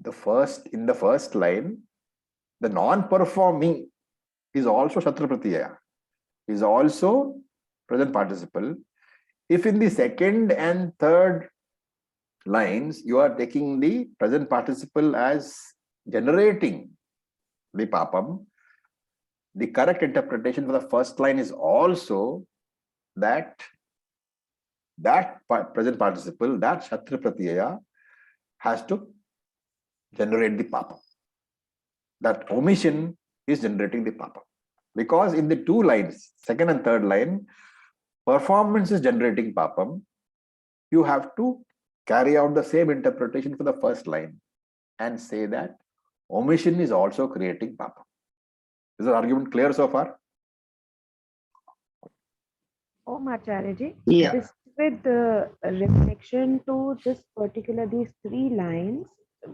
in the first line, the non-performing is also Shatra Pratyaya, is also present participle. If in the second and third lines, you are taking the present participle as generating the papam, the correct interpretation for the first line is also that present participle, that Shatra Pratyaya, has to generate the papam. That omission is generating the papam. Because in the two lines, second and third line, performance is generating papam. You have to carry out the same interpretation for the first line and say that omission is also creating papam. Is the argument clear so far? Oh, Acharya, Yeah. this with the reflection to these three lines,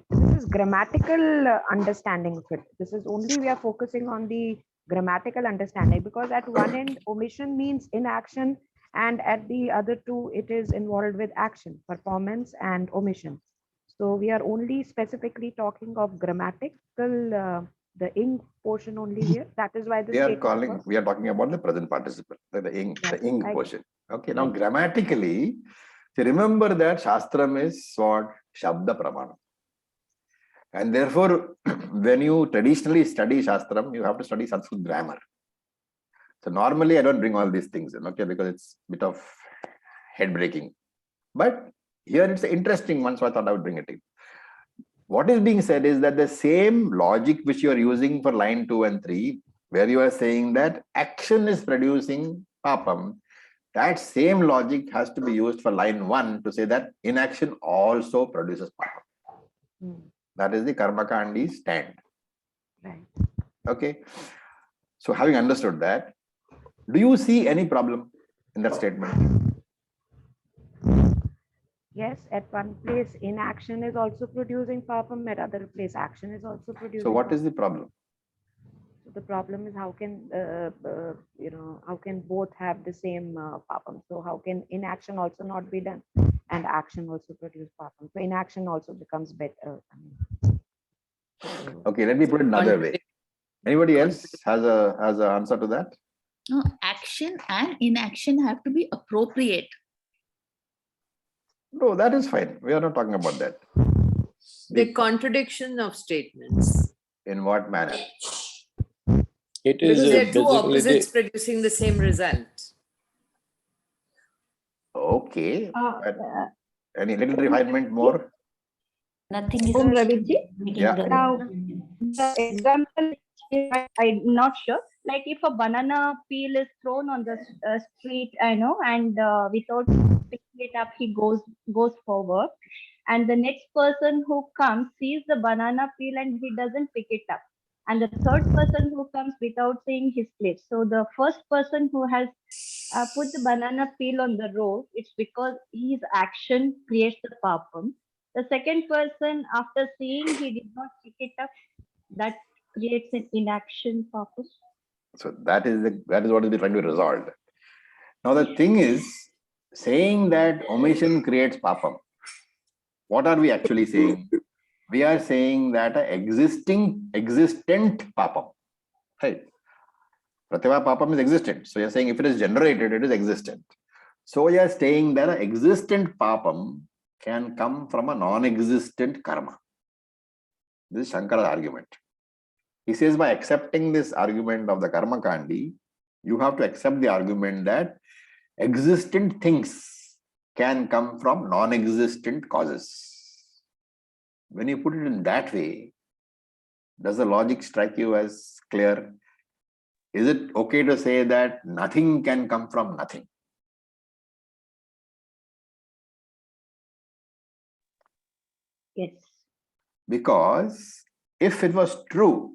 this is grammatical understanding of it. This is only we are focusing on the grammatical understanding, because at one end omission means inaction, and at the other two it is involved with action, performance and omission. So we are only specifically talking of grammatical, the ing portion only here. That is why We are talking about the present participle, the ing portion. Okay, now grammatically, remember that Shastram is what? Shabda Pramana. And therefore, when you traditionally study Shastram, you have to study Sanskrit grammar. So normally I don't bring all these things in, okay, because it's a bit of head breaking. But here it's an interesting one, so I thought I would bring it in. What is being said is that the same logic which you are using for line 2 and 3, where you are saying that action is producing papam, that same logic has to be used for line 1 to say that inaction also produces papam. That is the Karmakandi stand. Right. Okay. So having understood that, do you see any problem in that statement? Yes, at one place inaction is also producing papam, at other place action is also producing. So what papam. is the problem? So the problem is how can how can both have the same papam? So how can inaction also not be done? and action also produce papam. So inaction also becomes better. Okay, let me put it another way. Anybody else has an answer to that? No, action and inaction have to be appropriate. No, that is fine. We are not talking about that. The contradiction of statements. In what manner? It is Because they're two basically opposites producing the same result. Okay. But any little refinement more? Nothing is Raviji. Yeah. Now, the example, I'm not sure. Like if a banana peel is thrown on the street, I know, and without picking it up, he goes forward, and the next person who comes sees the banana peel and he doesn't pick it up, and the third person who comes without seeing his place. So the first person who has put the banana peel on the road, it's because his action creates the papam. The second person, after seeing he did not pick it up, that creates an inaction purpose. So that is what is trying to be resolved. Now the thing is, saying that omission creates papam. What are we actually saying? We are saying that existent papam. Right? Pratyava papam is existent. So you're saying if it is generated, it is existent. So you're saying that an existent papam can come from a non-existent karma. This is Shankara's argument. He says by accepting this argument of the karma kandi, you have to accept the argument that existent things can come from non-existent causes. When you put it in that way, does the logic strike you as clear? Is it okay to say that nothing can come from nothing? Yes. Because if it was true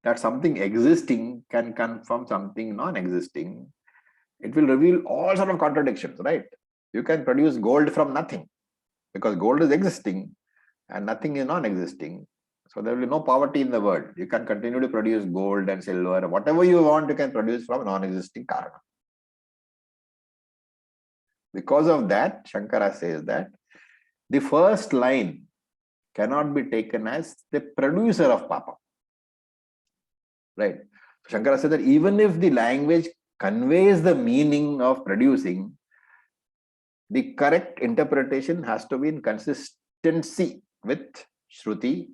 that something existing can come from something non-existing, it will reveal all sorts of contradictions, right? You can produce gold from nothing because gold is existing and nothing is non-existing. So there will be no poverty in the world. You can continue to produce gold and silver, whatever you want, you can produce from non-existing karma. Because of that, Shankara says that the first line cannot be taken as the producer of papa. Right? Shankara said that even if the language conveys the meaning of producing, the correct interpretation has to be in consistency with Shruti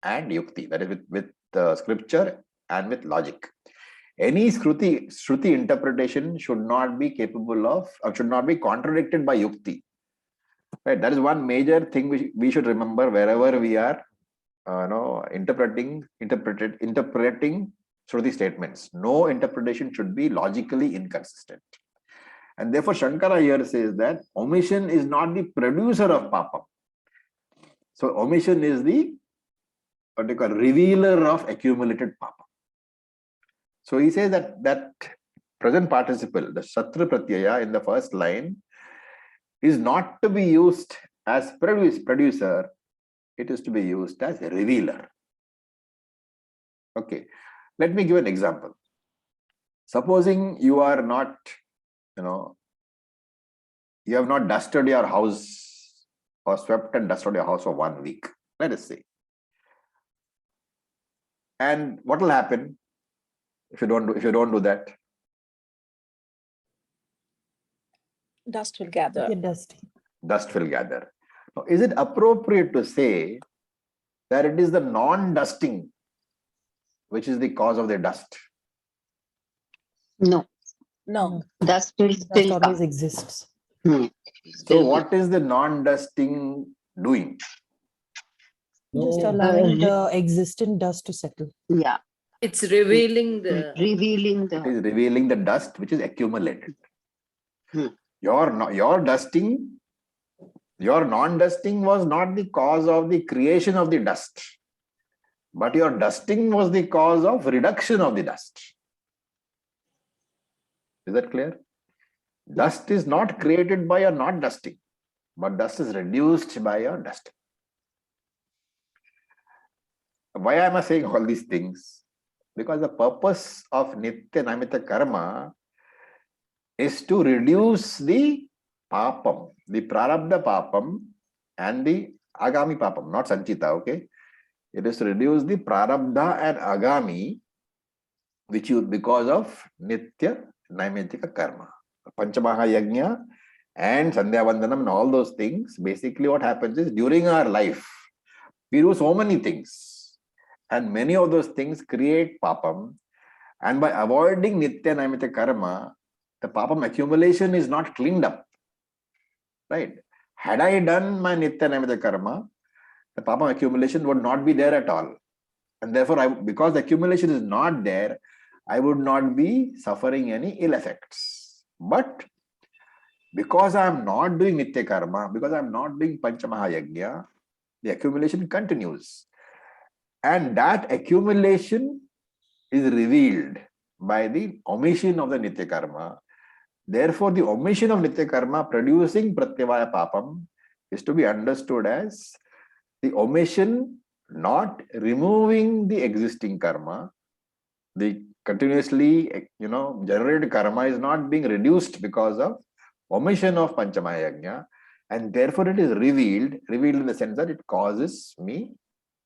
and Yukti, that is with scripture and with logic. Any Shruti interpretation should not be capable of, or should not be contradicted by Yukti. Right? That is one major thing we should remember wherever we are interpreting Shruti statements. No interpretation should be logically inconsistent. And therefore, Shankara here says that omission is not the producer of papa. So omission is the revealer of accumulated papa. So he says that present participle, the Shatru Pratyaya in the first line, is not to be used as producer, it is to be used as a revealer. Okay, let me give an example. Supposing you are not, you have not dusted your house or swept and dusted your house for 1 week, let us say. And what will happen if you don't do that? Dust will gather. Dust will gather. Now, is it appropriate to say that it is the non-dusting which is the cause of the dust? No. No. Dust will still always come. exists. So what is the non-dusting doing? Just allowing the existent dust to settle. Yeah. It's revealing the... Revealing It is revealing the dust which is accumulated. Your non-dusting was not the cause of the creation of the dust, but your dusting was the cause of reduction of the dust. Is that clear? Dust is not created by your not dusting, but dust is reduced by your dusting. Why am I saying all these things? Because the purpose of Nitya Namitta Karma is to reduce the papam, the prarabdha papam and the agami papam, not sanchita, okay? It is to reduce the prarabdha and agami, which you, because of nitya naimitika karma. Panchamaha yajna and Sandhya Vandanam and all those things, basically what happens is during our life, we do so many things. And many of those things create papam. And by avoiding nitya naimitya karma, the papam accumulation is not cleaned up. Right? Had I done my nitya naimitya karma, the papam accumulation would not be there at all. And therefore, because the accumulation is not there, I would not be suffering any ill effects. But because I am not doing nitya karma, because I am not doing panchamahayagya, the accumulation continues. And that accumulation is revealed by the omission of the nitya karma. Therefore, the omission of nitya karma producing pratyavaya papam is to be understood as the omission not removing the existing karma. The continuously, generated karma is not being reduced because of omission of panchamaya yajna, and therefore it is revealed in the sense that it causes me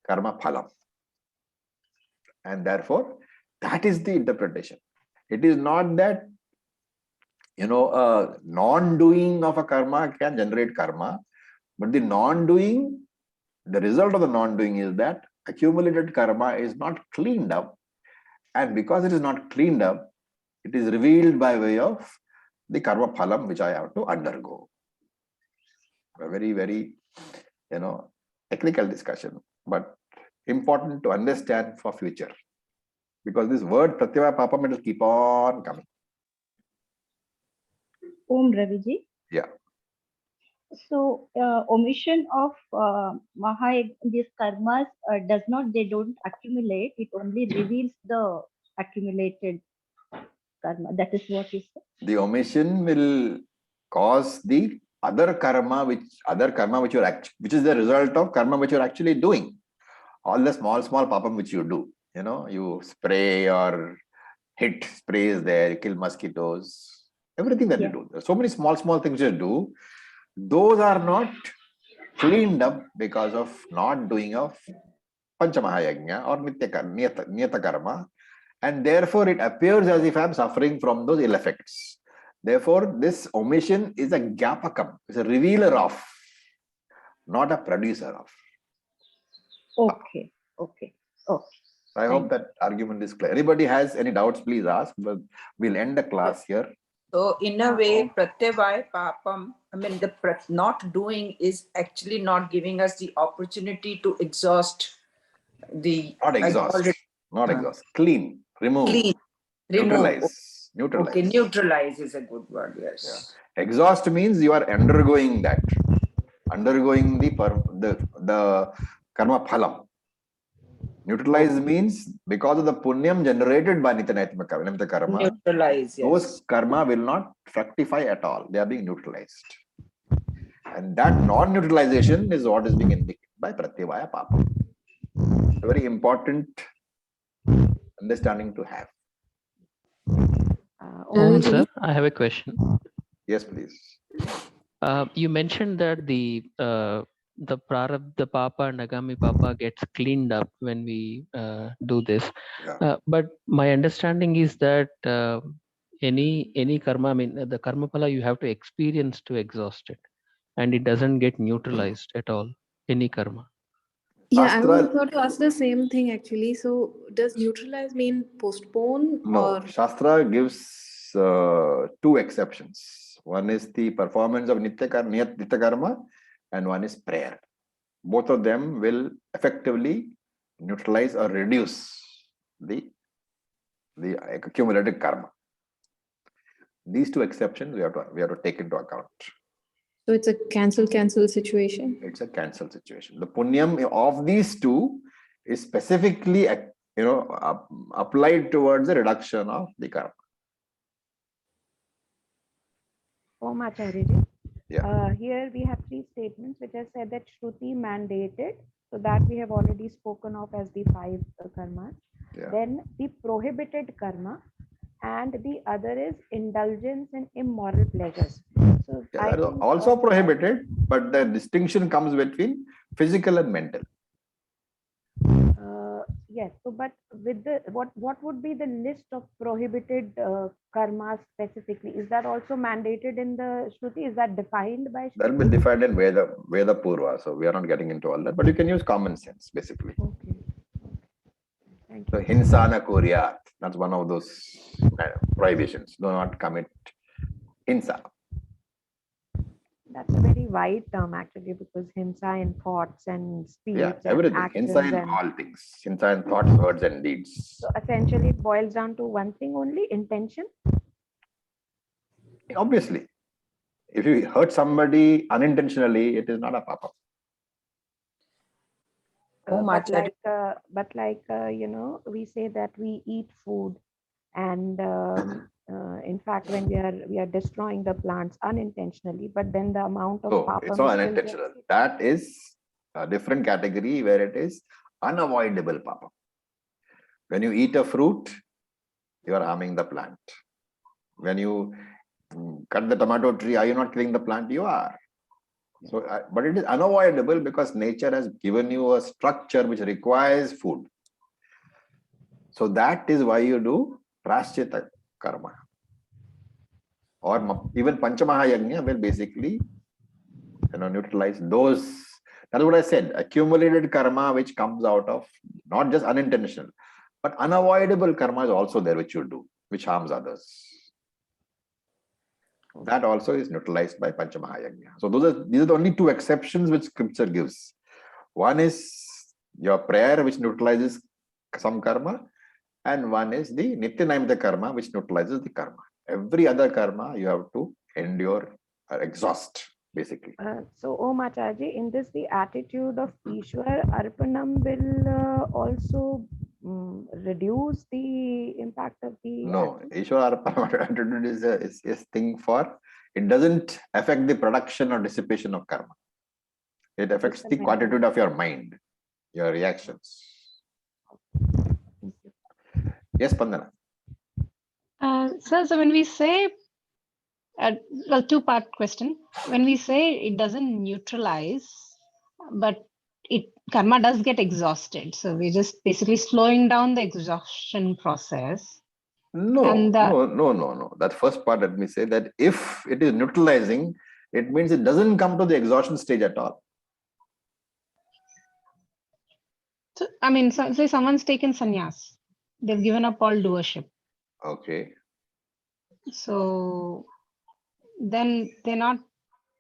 karma phalam. And therefore, that is the interpretation. It is not that, non-doing of a karma can generate karma, but the non-doing, the result of the non-doing is that accumulated karma is not cleaned up. And because it is not cleaned up, it is revealed by way of the karma phalam which I have to undergo. A very, very, technical discussion, but important to understand for future. Because this word pratyavaya papam, it will keep on coming. Om Raviji. Yeah. So omission of these karmas they don't accumulate. It only reveals the accumulated karma. That is what you said. The omission will cause the other karma which is the result of karma which you're actually doing. All the small papam which you do. You spray or hit sprays there, you kill mosquitoes, everything that you do. There's so many small things you do. Those are not cleaned up because of not doing of panchamahayagna or niyata karma, and therefore it appears as if I'm suffering from those ill effects. Therefore, this omission is a gyapakam, it's a revealer of, not a producer of. Okay. I hope that argument is clear. Anybody has any doubts, please ask, but we'll end the class here. So in a way, pratyavaya papam, the not doing is actually not giving us the opportunity to exhaust the... Not exhaust. Clean, remove. Neutralize. Okay, neutralize is a good word, yes. Yeah. Exhaust means you are undergoing that. Undergoing the karma phalam. Neutralize means because of the punyam generated by nitya karma, neutralize, yes. Those karma will not fructify at all. They are being neutralized. And that non-neutralization is what is being indicated by pratyavaya papam. A very important understanding to have. Sir, I have a question. Yes, please. You mentioned that the prarabdha papa and agami papa gets cleaned up when we do this. Yeah. But my understanding is that any karma, the karma phala you have to experience to exhaust it, and it doesn't get neutralized at all. Any karma. Yeah, I was going to ask the same thing actually. So, does neutralize mean postpone? No, or Shastra gives two exceptions. One is the performance of nitya karma, and one is prayer. Both of them will effectively neutralize or reduce the accumulated karma. These two exceptions we have to take into account. So it's a cancel situation. It's a cancel situation. The punyam of these two is specifically applied towards the reduction of the karma. Om Acharya. Yeah. Here we have three statements which have said that Shruti mandated, so that we have already spoken of as the 5 karmas. Yeah. Then the prohibited karma, and the other is indulgence in immoral pleasures. So Yeah, I that is think, also prohibited, but the distinction comes between physical and mental. yes. So, but with the what would be the list of prohibited karmas specifically? Is that also mandated in the Shruti? Is that defined by That Shruti? will be defined in Veda Purva. So we are not getting into all that, but you can use common sense basically. Okay. Thank So you. hinsana kuryat, that's one of those prohibitions. Do not commit hinsa. That's a very wide term actually, because hinsa in thoughts and speech Yeah, and everything. actions Hinsa in and all things. Hinsa in thoughts, words, and deeds. so essentially it boils down to one thing only: intention. Obviously, if you hurt somebody unintentionally, it is not a papa. But like you know, we say that we eat food, and in fact, when we are destroying the plants unintentionally, but then the amount of So it's not unintentional. That is a different category where it is unavoidable papa. When you eat a fruit, you are harming the plant. When you cut the tomato tree, are you not killing the plant? You are. So, but it is unavoidable because nature has given you a structure which requires food. So that is why you do praschita karma. Or even Panchamahayagnya will basically neutralize those. That's what I said. Accumulated karma which comes out of not just unintentional, but unavoidable karma is also there which you do, which harms others. That also is neutralized by Panchamahayagnya. So these are the only two exceptions which scripture gives. One is your prayer which neutralizes some karma, and one is the Nityanayamita karma which neutralizes the karma. Every other karma you have to endure or exhaust basically. So, Om Acharya, in this the attitude of Ishwar Arpanam will also reduce the impact of the No, Ishwar Arpanam attitude is a thing for, it doesn't affect the production or dissipation of karma. It affects the attitude of your mind, your reactions. Yes, Pandana. So when we say, well, two-part question. When we say it doesn't neutralize, but karma does get exhausted. So we're just basically slowing down the exhaustion process. No. That first part, let me say that if it is neutralizing, it means it doesn't come to the exhaustion stage at all. So, I mean, say someone's taken sannyas. They've given up all doership. Okay. So then they're not.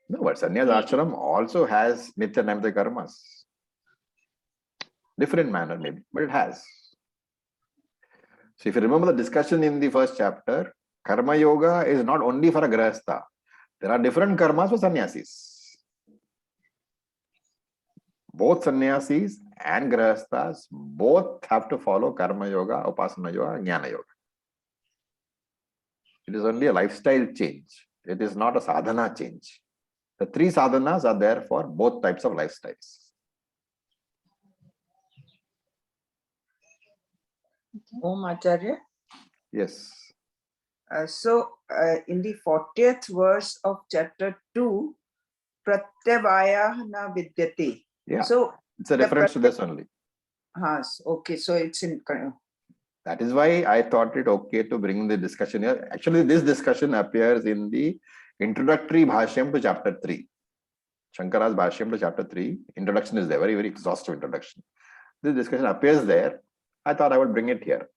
No, but sannyas ashram also has Nityanayamita karmas. Different manner maybe, but it has. So if you remember the discussion in the first chapter, karma yoga is not only for a grahastha. There are different karmas for sannyasis. Both sannyasis and grahasthas both have to follow karma yoga, upasana yoga, jnana yoga. It is only a lifestyle change. It is not a sadhana change. The three sadhanas are there for both types of lifestyles. Om Acharya. Yes. In the 40th verse of chapter 2, pratyavaya na vidyate. Yeah. So it's a reference to this only. Okay, so it's in. That is why I thought it okay to bring the discussion here. Actually, this discussion appears in the introductory bhashyam to chapter 3. Shankara's bhashyam to chapter 3. Introduction is there, very, very exhaustive introduction. This discussion appears there. I thought I would bring it here.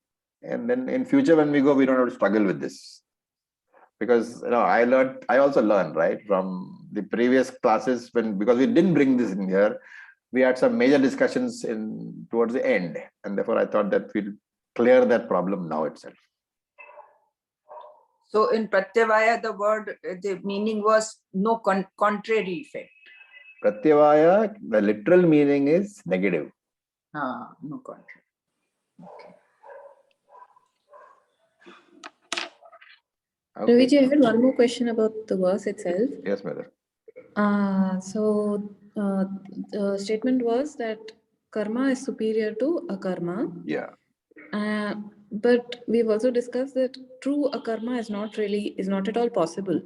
And then in future, when we go, we don't have to struggle with this. Because I also learned, right, from the previous classes because we didn't bring this in here. We had some major discussions towards the end. And therefore, I thought that we'll clear that problem now itself. So in Pratyavaya, the meaning was no contrary effect. Pratyavaya, the literal meaning is negative. No contrary. Okay. Raviji, I had one more question about the verse itself. Yes, mother. The statement was that karma is superior to akarma. Yeah. But we've also discussed that true akarma is not at all possible.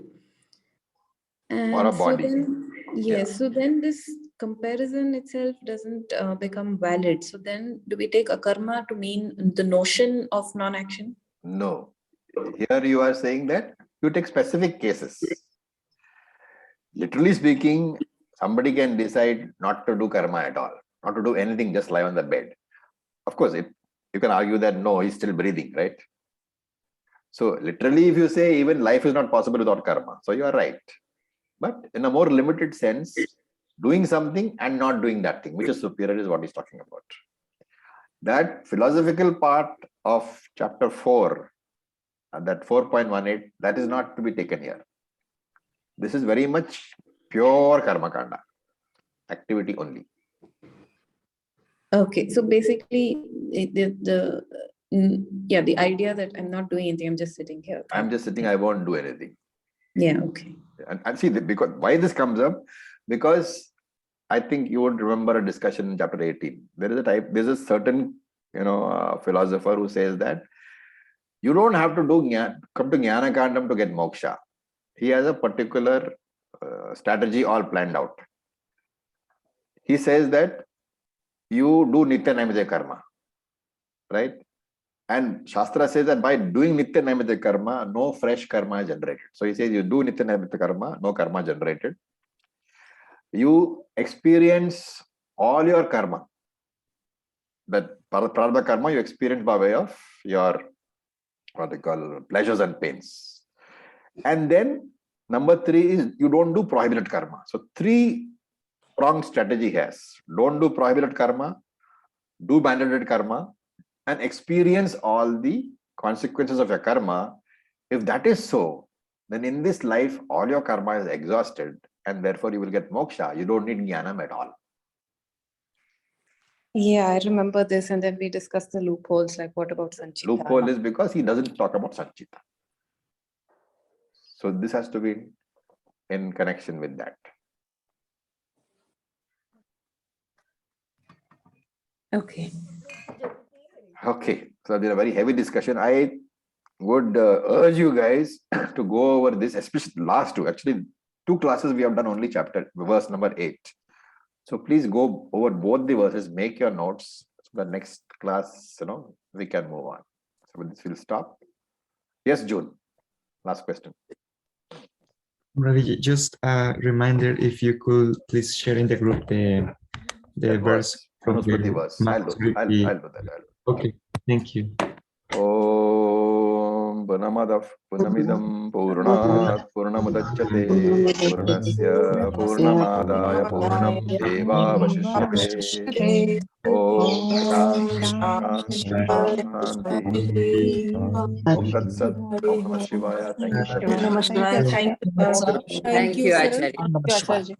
And Or a body. So then, yes, so then this comparison itself doesn't become valid. So then do we take akarma to mean the notion of non-action? No. Here you are saying that you take specific cases. Literally speaking, somebody can decide not to do karma at all, not to do anything, just lie on the bed. Of course, you can argue that no, he's still breathing, right? So literally, if you say even life is not possible without karma, so you are right. But in a more limited sense, doing something and not doing that thing, which is superior, is what he's talking about. That philosophical part of chapter 4, that 4.18, that is not to be taken here. This is very much pure karma kanda, activity only. Okay, so basically the idea that I'm not doing anything, I'm just sitting here. I'm just sitting, I won't do anything. Yeah, okay. And see, because why this comes up, because I think you would remember a discussion in chapter 18. There's a certain philosopher who says that you don't have to come to Jnana Kandam to get moksha. He has a particular strategy all planned out. He says that you do Nitya Naimitya Karma, right? And Shastra says that by doing Nitya Naimitya Karma, no fresh karma is generated. So he says you do Nitya Naimitya Karma, no karma generated. You experience all your karma. That prarabdha karma you experience by way of your, what they call, pleasures and pains. And then number 3 is you don't do prohibited karma. So 3-pronged strategy has: don't do prohibited karma, do mandated karma, and experience all the consequences of your karma. If that is so, then in this life all your karma is exhausted, and therefore you will get moksha. You don't need jnanam at all. Yeah, I remember this, and then we discussed the loopholes, like what about Sanchita? Loophole is because he doesn't talk about Sanchita. So this has to be in connection with that. Okay. Okay, so there's a very heavy discussion. I would urge you guys to go over this, especially last two. Actually, 2 classes we have done only verse number 8. So please go over both the verses, make your notes. So the next class, we can move on. So with this, we'll stop. Yes, June. Last question. Ravi, just a reminder, if you could please share in the group the verse from the verse. I'll do that. Okay, thank you. Om Purnamadav Purnamidam Purnat Purnamudachyate Purnasya Purnamadaya Purnam Eva Vashishyate. Om Shanti. Om Tat Sat. Om Namah Shivaya. Thank you. Thank you, Thank you, Acharya. Acharya.